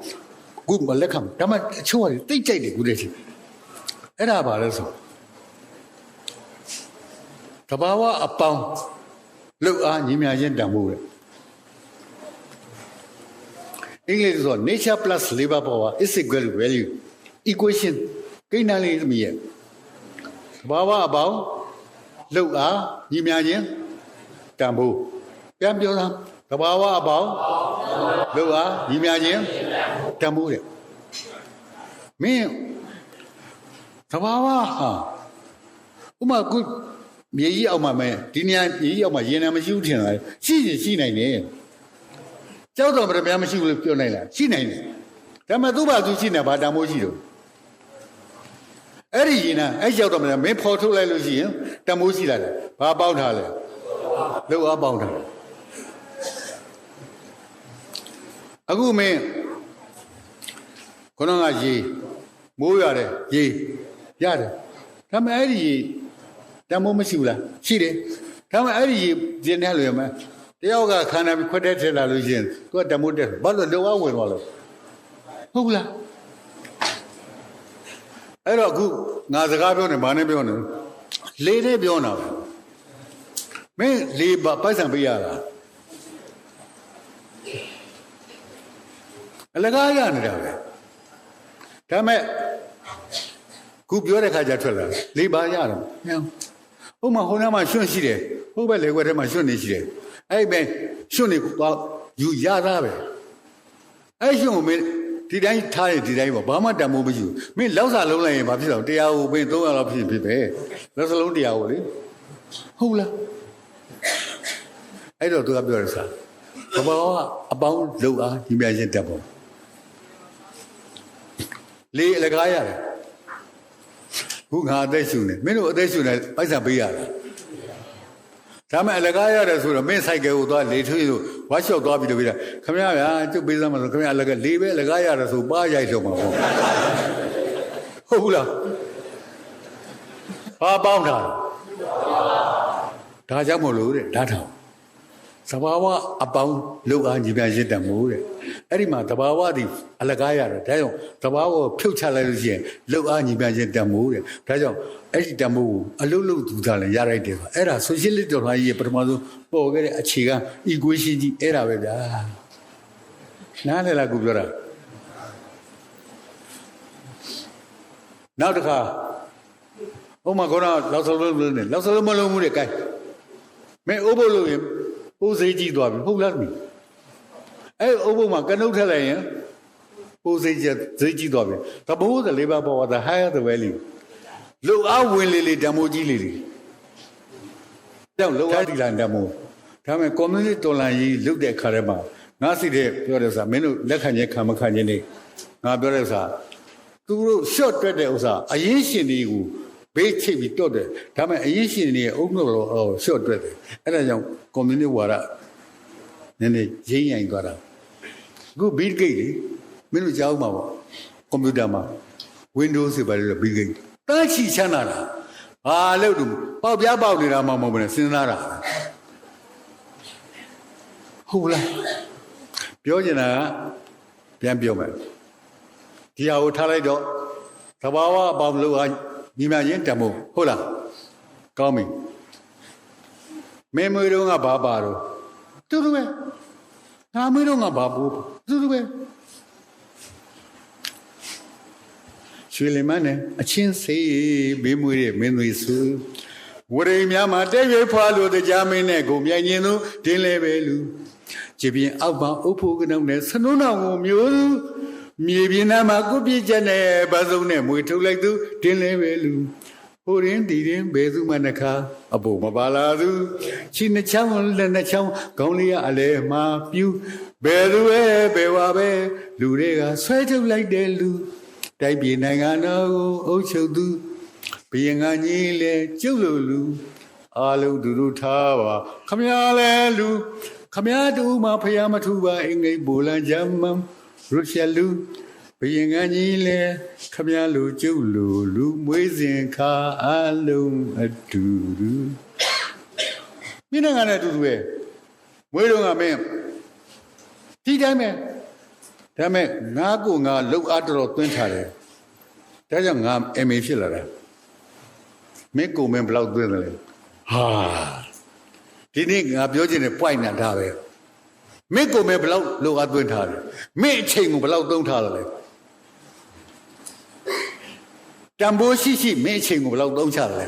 A: ခုမလက်ခံဒါမှတချို့ဟာတွေတိတ်ကြိုက်တယ်ခုတည်းထိအဲ့ဒါပါလဲဆိုတဘာဝအပေါင်းလှုပ်အားညီမြချင်းတန်ဖိုးတယ်အင်္ဂလိပ်ဆို nature plus labor power is equal to value equation ကိန်းတန်းလေးသမီးရဲ့တဘာဝအပေါင်းလှုပ်အားညီမြချင်းတန်ဖိုးပြန်ပြောတာတဘာဝအပေါင်းလှုပ်အားညီမြချင်းတန်ဖိုးတယ်မင်းတဘာဝဟာဥမာကုမြေကြီးအောက်မှာမယ်ဒီနေရာမြေကြီးအောက်မှာရင်နာမရှိဘူးထင်လားရှိရင်ရှိနိုင်တယ်ကြောက်တော်ဗရမများမရှိဘူးလို့ပြောနိုင်လားရှိနိုင်တယ်ဒါပေမဲ့သူ့ဘာသူရှိနေဘာတန်မိုးရှိတော့အဲ့ဒီရင်နာအဲ့ကြောက်တော်ဗရမင်းဖော်ထုတ်လိုက်လို့ရှိရင်တန်မိုးရှိလာတယ်ဘာပေါက်ထားလဲလောက်အားပေါက်ထားအခုမင်းခေါင်းကရေမိုးရတယ်ရေရတယ်ဒါပေမဲ့အဲ့ဒီရေတမိုးမရှိဘူးလားရှိတယ်ဒါပေမဲ့အဲ့ဒီဒီနဲ့လို့ရမယ်တယောက်ကခန္ဓာခွက်တဲ့ထက်လာလို့ရှိရင်သူကတမိုးတက်ဘာလို့လောကဝင်သွားလို့ဟုတ်လားအဲ့တော့အခုငါစကားပြောနေဘာနဲ့ပြောနေလေနဲ့ပြောနေတာမင်းလေပိုက်ဆံပေးရတာအလကားရနေတာပဲဒါပေမဲ့ခုပြောတဲ့ခါကျထွက်လာလေပါရတော့ဥမာဟိုနားမှာရွှွန့်ရှိတယ်ဟုတ်ပဲလေခွက်ထဲမှာရွှွန့်နေရှိတယ်အဲ့ပဲရွှွန့်နေတော့ယူရတာပဲအဲ့ရွှွန့်ကိုမင်းဒီတိုင်းထားရင်ဒီတိုင်းပေါ့ဘာမှတန်မိုးမရှိဘူးမင်းလောက်စာလုံးလိုက်ရင်ဘာဖြစ်တော့တရားကိုမင်း300လောက်ဖြစ်ဖြစ်ပဲလက်စလုံးတရားကိုလေဟုတ်လားအဲ့တော့သူကပြောရစားဘာအပေါင်းလုံအားညီမချင်းတက်ပေါ့လေအလကားရတယ်ခုငါအသက်ရှူနေမင်းတို့အသက်ရှူနေပိုက်ဆံပေးရတာဒါမှအလကားရတယ်ဆိုတော့မင်းဆိုင်ကယ်ကိုသွားလေထွေးလို့ဝါရှော့သွားပြီးလို့ပြတာခမရဗျာကျုပ်ပေးစမ်းမလို့ခမရအလကားလေပဲအလကားရတယ်ဆိုပါရိုက်ဆုံးမှာပေါ့ဟုတ်ဘူးလားဘာပေါင်းတာဒါကြောင့်မလို့တဲ့ဓာတ်ထောင်သဘာဝအပေါင်းလုံအားညီပြရစ်တတ်မို့တဲ့အဲ့ဒီမှာသဘာဝသည်အလကားရတယ်ဒါကြောင့်သဘာဝကိုဖြုတ်ချလိုက်လို့ရှိရင်လုံအားညီပြရစ်တတ်မို့တဲ့ဒါကြောင့်အဲ့ဒီတမိုးကိုအလုလုသူသားလည်းရလိုက်တယ်အဲ့ဒါ socialist တော်လှန်ရေးရဲ့ပထမဆုံးပေါ်ခဲ့တဲ့အခြေခံ equation ကြီးအဲ့ဒါပဲဗျာနားလည်လားကိုပြောတာနောက်တစ်ခါဟိုမှာကောလောက်စလုံးနဲ့လောက်စလုံးမလုံးဘူးတဲ့ gain မင်းအိုးဖို့လို့ရင်အိုးစိတ်ကြီးသွားပြီဟုတ်လားမင်းအဲ့အိုးဖို့မှာကနုတ်ထက်လိုက်ရင်အိုးစိတ်ကြီးသွားပြီတဘိုးthe labor power the higher the value လုံအားဝင်လေဓမ္မိုးကြီးလေကြောင့်လုံအားဒီလာဓမ္မိုးဒါပေမဲ့ community တော်လှန်ရေးလုပ်တဲ့အခါထဲမှာငါစီတဲ့ပြောတဲ့ဥစ္စာမင်းတို့လက်ခံခြင်းခံမခံခြင်းနေငါပြောတဲ့ဥစ္စာသူတို့ short တွက်တဲ့ဥစ္စာအရင်ရှင်တွေကို ဘေးချိတ်ပြီးတော့တယ်ဒါပေမဲ့အရေးရှင်နေအုံတော့ရှော့တွက်တယ်အဲ့ဒါကြောင့်ကွန်မြူနတီဝါဒနည်းနည်းရင်းရင်သွားတာအခုဘီဂိတ်လေမင်းတို့ကြားအောင်ပါပေါ့ကွန်ပျူတာမှာ Windows တွေပါလေဘီဂိတ်တန်းချီချမ်းသာတာဟာလို့တူပေါက်ပြားပေါက်နေတာမှမဟုတ်ဘူးနဲ့စဉ်းစားတာဟုတ်လားပြောချင်တာကပြန်ပြောမယ်ဒီဟာကိုထားလိုက်တော့သဘာဝအပေါင်းလို့ညီမချင်းတမို့ဟုတ်လားကောင်းပြီမင်းမွေးတော့ကဘာပါတော့တူတူပဲငါမွေးတော့ကဘာဘူးတူတူပဲရွှေလင်မနဲ့အချင်းစေးဘေးမွေးတဲ့မင်းသွေးစုဝရိများမှာတဲ့ရွေဖွာလို့တရားမင်းနဲ့ကိုမြိုင်ရင်သူတင်းလဲပဲလူကြည်ပြင်းအောက်မှာအုပ်ဖို့ကနှုတ်နဲ့ဆနုံးတော်ကိုမျိုးမြေပြင်နာမှာကိုပြည့်ချက်နဲ့ဗစုံနဲ့မွေထုတ်လိုက်သူတင်းလဲပဲလူဟိုရင်ဒီရင်ဘယ်သူမှနှခါအဖို့မပါလာသူချီနှချောင်းလက်နှချောင်းခေါင်းလေးကအလဲမှာပြူဘယ်သူပဲဘယ်ဝါပဲလူတွေကဆွဲထုတ်လိုက်တဲ့လူတိုက်ပြည်နိုင်ငံတော်ကိုအုပ်ချုပ်သူဘယင်ကကြီးလဲကျုပ်လိုလူအားလုံးဒူဒူထားပါခမရလဲလူခမရတူမှဖယားမထူပါအင်္ဂိတ်ဘူလန်ဂျမ်မရုရှားလူဘယင်ကကြီးလဲခမရလူကျုပ်လိုလူမွေးစဉ်ခါအားလုံးအတူတူမင်းနိုင်ငံနဲ့အတူတူပဲမွေးတော့ကမင်းဒီတိုင်းပဲဒါမဲ့ငါကိုငါလှုပ်အားတော်သွင်းထားတယ်ဒါကြောင့်ငါ MA ဖြစ်လာတာမင်းကိုမင်းဘယ်လောက်သွင်းတယ်လဲဟာဒီနေ့ငါပြောချင်တဲ့ point နဲ့ဒါပဲမင်းကိုမင်းဘယ်လောက်လှုပ်အားသွင်းထားတယ်မင်းအချိန်ကိုဘယ်လောက်သုံးထားတယ်လဲတန်ဖိုးရှိရှိမင်းအချိန်ကိုဘယ်လောက်သုံးချတယ်လဲ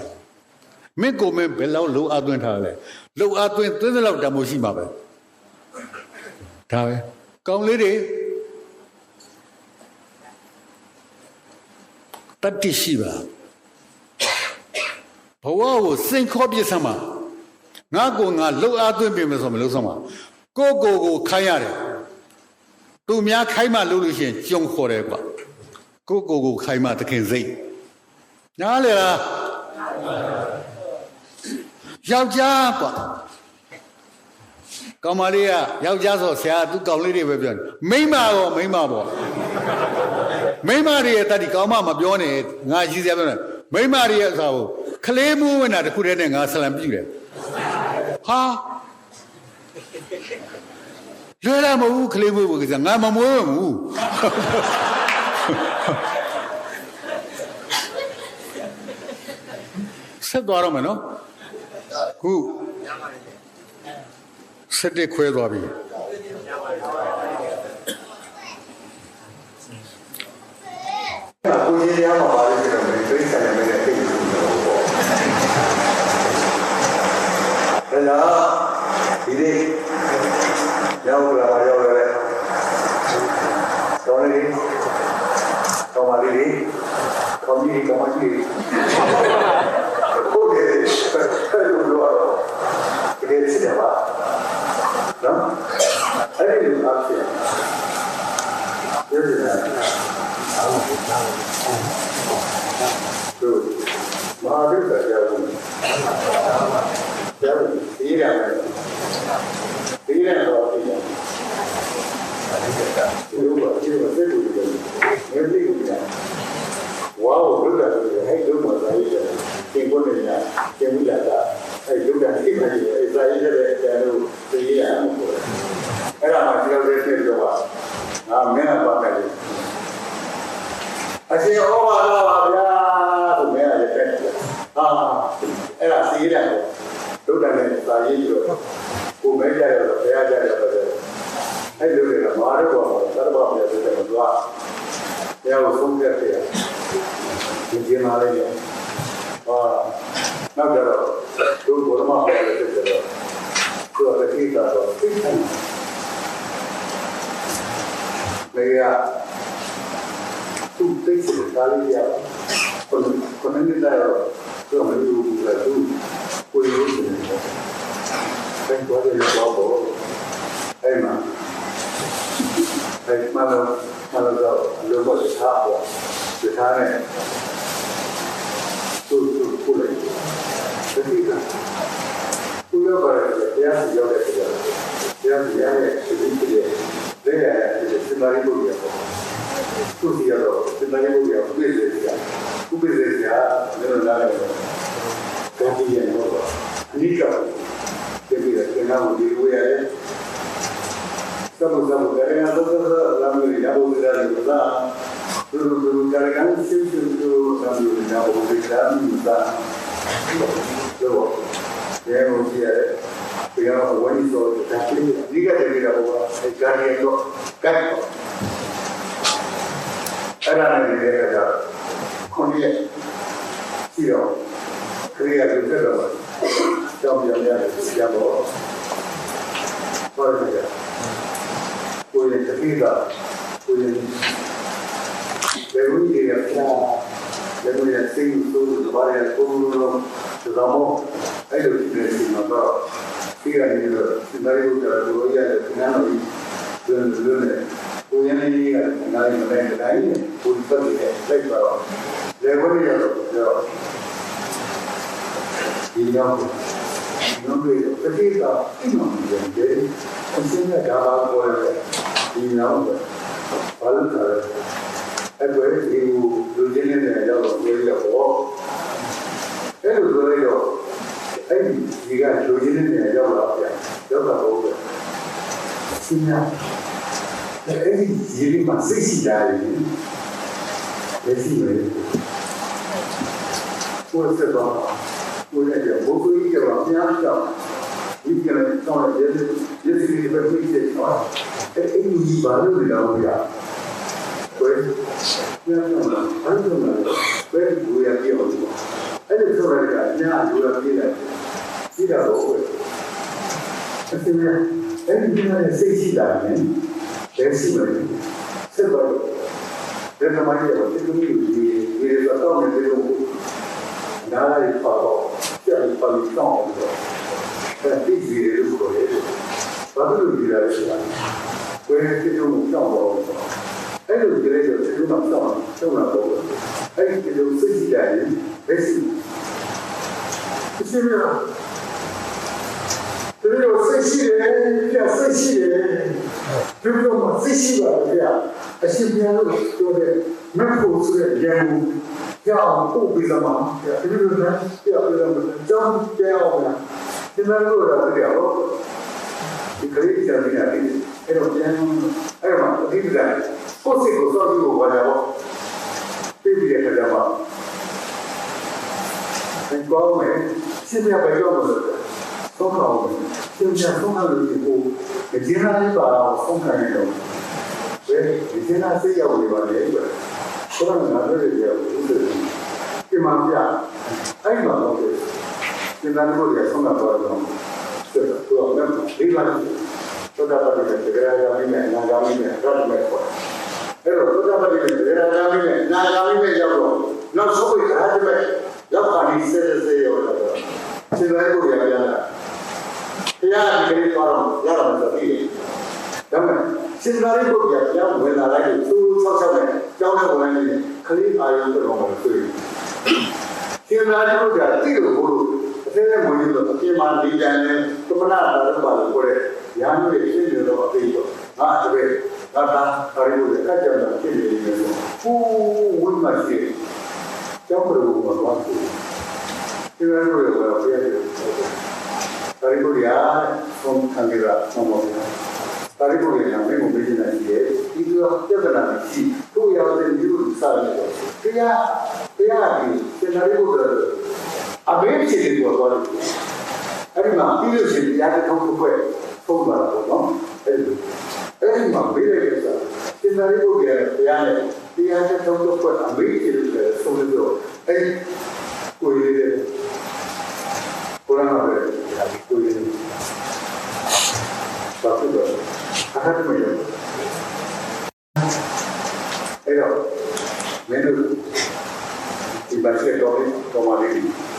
A: မင်းကိုမင်းဘယ်လောက်လှုပ်အားသွင်းထားတယ်လဲလှုပ်အားသွင်းတဲ့လောက်တန်ဖိုးရှိမှာပဲဒါပဲကောင်းလေးတွေတတိရှိပါဘဝကိုစိန်ခေါ်ပြစမ်းပါငါကိုငါလှုပ်အားသွင်းပြင်မယ်ဆိုမလှုပ်စမ်းပါကိုခိုင်းရတယ်သူများခိုင်းမှလှုပ်လို့ရှိရင်ကြုံခေါ်တယ်ကွာကိုခိုင်းမှသခင်စိတ်နားလေလားယောက်ျားကွာကောင်မလေးကယောက်ျားဆိုဆရာသူကောင်လေးတွေပဲပြောတယ်မိန်းမရောမိန်းမပေါ့မိန်းမတွေရဲ့တတိကောင်မမပြောနဲ့ငါရှိစရာပြောတယ်မိန်းမတွေရဲ့အစားကိုခလေးမူးဝင်တာတခုတည်းနဲ့ငါဆလံပြူတယ်ဟာလွယ်လာမဟုတ်ခလေးမွေးဖို့ကငါမမွေးဘူးဆက်သွားတော့မယ်နော်ခုဆက်တဲ့ခွဲသွားပြီ
B: ကိုကြီးရမှာပါလေဆိုတော့ဒီဆိုင်ရမယ်တဲ့အိတ်ကိုပေါ့ဒါကြောင့်ဒီနေ့ရောက်လာတယ်တော်လေးတော်ပါလေးကောင်းကြီးဟုတ်တယ်ဆက်လို့တော့ဒီနေ့စီပါနော်အဲ့ဒီလိုအဖြစ်ရတယ်တို့မာရိကကြောင့်ဒီရတယ်တော့ဒီလိုပါဒီလိုစိတ်ကိုနေပြီးနေတာဝါဝလို့ရတယ်ဟဲ့လို့မသားရည်သင်ကိုနေရသင်မိလာတာအဲ့လုတာအိပ်နေအဲ့စာရေးတဲ့အတန်လို့သိရအောင်ပေါ့အဲ့ဒါမှဒီလိုလေးဖြစ်တော့ငါမင်းကပါတယ်အရှင်ဟောပါလားဗျာဆိုမင်းကလည်းတက်တယ်ဟာအဲ့ဒါသိရတယ်လုတာနဲ့စာရေးပြီးတော့ကိုမဲကြရတော့ဘုရားကြရတော့အဲ့လိုလေမာရတော့သတ္တဗောပြတဲ့တော့ဘုရားကိုဆုံးဖြတ်တယ်ဒီကျင်းလာလေဟာနောက်ကြတော့သူဘုရားမဟောတယ်ဆိုတော့သူကတိကျတော့သိတယ်လေယာသူသိတဲ့ကာလကြီးကိုနေတာတော့သူမလို့ဘူးလားသူကိုယ်လို့တယ်ဘယ်တော့လဲတော့အဲ့မှာအဲ့မှာတော့လောကထားပေါ့ဒီထားနဲ့ ကိုလိုက်တတိကကိုရောက်ပါတယ်တရားစီရောက်တဲ့တရားစီရတဲ့ဒီလိုလက်ရတဲ့စင်တာရီကိုရပေါ့သူစီရတော့စင်တာရီကိုရဥပဒေစရာလည်းလာတယ်ကံကြီးရတော့အနိကဒီလိုကနောက်ဒီဝေးရတယ်သမုဒ္ဒမကရဏသောလာမျိုးရဖို့ရတယ်ကွာသူတို့ကလည်းစိတ်တူလာမျိုးရဖို့ရတယ်တော့ရဲကိုကြည့်ရတယ်ပြောင်းဝိုင်းဆိုတဲ့ကိဒီကတည်းကတော့အဲကာရီတော့ကတ်အဲ့ဒါနဲ့လည်းခွန်ကြီးရှိတော့ခရီးရတဲ့တော့ကြောက်ပြရတယ်ကြတော့ဟုတ်တယ်ကိုယ်ရဲ့တတိကကိုယ်ရဲ့ဘယ်လိုကြီးရပြားဘယ်လိုရစိတ်ဆိုးလို့ဘာလဲကိုယ်လိုတော့အဲ့လိုဒီနေ့ဒီမှာတော့ဒီကနေ့တော့ဒီလိုတော့ရတဲ့နာမည်ကျွန်းကျွန်းနဲ့ကိုယ်ရင်းကြီးကနာမည်မတိုင်းတိုင်းကိုယ်ပတ်တဲ့လိုက်ပါတော့လေဝိရတော့ဒီရောက်နော်ဒီတတိကအိမ်မှာနေတယ်အစင်းကဒါပါပေါ်တယ်ဒီနောက်ဘာလို့လဲအဲ့ဒါဒီလူချင်းနဲ့ရောက်တော့ပြေးရတော့အဲ့လိုဆိုတော့အဲ့ဒီကလူချင်းနဲ့ရောက်လာပြန်ရောက်တာဟုတ်တယ်စဉ်းစားအဲ့ဒီဒီမှာစိတ်ရှိတာလေရှိမယ်ကိုယ်စတော့ကိုယ်ရဲ့ဘုရားကြီးကပြန်ကြောက်ဒီကနေ့တော့ရဲ့ဒီပဲဖြစ်တယ်တော့အဲ့ဒီဒီဘာလို့လဲတော့ဗျာကိုယ်ပြန်တော့ဘာလို့လဲဘယ်လိုရပြောလို့အဲ့ဒီဆိုရတာညာလိုရပြတယ်ရှိတာတော့အဲ့ဒီနဲ့စိတ်ရှိတာနဲ့လက်ရှိမှာစက်ပါဘယ်မှာမှလည်းဒီလိုမျိုးဒီတော့နေတယ်လို့နားလိုက်ပါတော့ပြန်ပါလို့တောင်းတော့အဲ့ဒီဒီလိုကိုလေဘာလို့ဒီလိုလဲဆိုတာကိုယ်ကဒီလိုတောင်းတော့အဲ့လိုကြည့်လိုက်တော့ဒီလိုမှတောင်းလာတော့အဲ့ဒီလိုစိတ်ရှိတယ်လက်ရှိဒီလိုဒီလိုစိတ်ရှိတယ်ပြစိတ်ရှိတယ်ဒီလိုမှစိတ်ရှိပါဗျာအရှင်ဘုရားတို့ပြောတဲ့မဖို့ဆိုတဲ့ဉာဏ်ကိုကြောင်းပို့ပြီးသမှာဒီလိုနဲ့ပြောပြရမယ်ကြောင်းကြောင်းလားဒီမှာလို့တော့ပြောဒီခရီးကြံနေရတယ်အဲ့တော့ပြန်အဲ့တော့အတိတ်ကကိုယ်စိတ်ကိုစောင့်ပြီးဘာလဲပေါ့ပြည်ပြည်ရဲ့ခါမှာဒီကောင်းမယ်ရှင်းပြပဲကြောက်လို့သုံးတော့ရှင်းပြသုံးလို့ဒီကိုဒီနာလေးပါတော့သုံးခံရတော့ဘယ်ဒီနာစိတ်ရောက်နေပါလေဘယ်ဆိုတော့ငါတို့ရဲ့ဒီမှာပြအဲ့မှာတော့ဒီနာတို့ရဲ့ဆုံးတာတော့တော့ဆက်တော့လည်းဒီမှာတော့တာပါတယ်တကယ်ရမ်းနေနာဂာမီနဲ့တော့မယ်ပေါ့အဲ့တော့တော့တာပါတယ်တကယ်ရမ်းနေနာဂာမီနဲ့ရောက်တော့နောက်ဆုံးပြီးအားတမဲ့ရောက်ပါလိမ့်စေရောတော့ဒီလိုကိုရရတာတရားဒီကိစ္စတော့ရတော့ဆိုပြီးဒါမှစဉ်းစားရဖို့ကြာကြောင်းဝင်လာလိုက်လို့သူဆောက်ဆောက်နဲ့ကြောင်းနဲ့ဝင်လာနေခလေးအာရုံတော့မှတွေ့စဉ်းစားရဖို့ကြာတိလို့ဘို့လို့အသေးနဲ့ဝင်လို့အပြင်မှာနေကြတယ်သမဏတာတော့ပါလို့ပြောတယ်ညာမျိုးရှင်းနေတော့အသေးတော့ငါတပည့်ငါသားခရီးကိုကတ်ကြတာဖြစ်နေတယ်ဆိုဟိုးဝိမရှိကျောင်းပေါ်မှာတော့ဒီလိုမျိုးတော့ပြရတယ်ခရီးကိုရဆုံးခံကြတာဆုံးပါဘူးတာရီကိုလည်းမင်းကိုမေးနေတာရှိတယ်ဒီလိုပြဿနာရှိတို့ရောက်တဲ့ဒီလိုစားနေတော့တရားဒီစနေရီကိုအမေးချင်တယ်ပေါ့အဲ့ဒီမှာဒီလိုရှိတရားတစ်ခုခွဲပုံလာတော့နော်အဲ့ဒီမှာမေးလိုက်တာစနေရီကိုတရားနဲ့တရားတစ်ခုခွဲအမေးချင်တယ်ဆိုလို့အဲ့ကိုရည်တယ်ကိုရမ်းပဲကိုရည်ဘာဖြစ်လို့အားထုတ်မရဘူးအဲ့တော့မင်းတို့ဒီဘက်ကတော့တော်ပါလိမ့်မယ်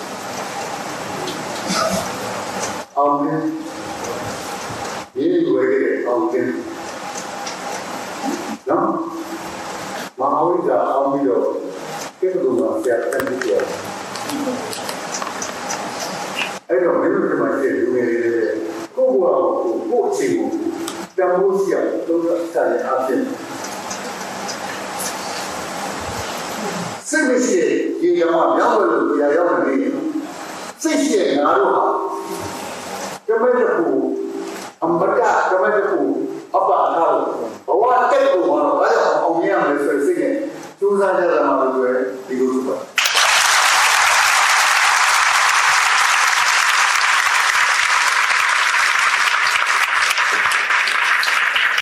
B: အောင်တယ်ဒီလိုရဲ့အောင်တယ်နော်မဟာဝိဇ္ဇာအောင်ပြီးတော့ကဲလို့ပါဆရာတန်ပြီးတော့ အဲ့တော့မင်းတို့ဒီမှာရှိတဲ့လူငယ်တွေလည်းကိုယ့်ဘဝကိုကိုယ့်အချိန်ကိုတန်ဖိုးရှိအောင်သုံးသပ်စားရအဖြစ်စိတ်မရှိရေရောင်မြောက်လို့ကြာရောက်နေတယ်စိတ်ရှိငါတို့ဟာကမဲတခုအမတကမဲတခုအပ္ပအားဘဝတက်ကိုတော့ဘာကြောင့်အောင်မြင်ရမလဲဆိုတဲ့စိတ်နဲ့စူးစမ်းကြတာမှလည်းဒီလိုလိုပါ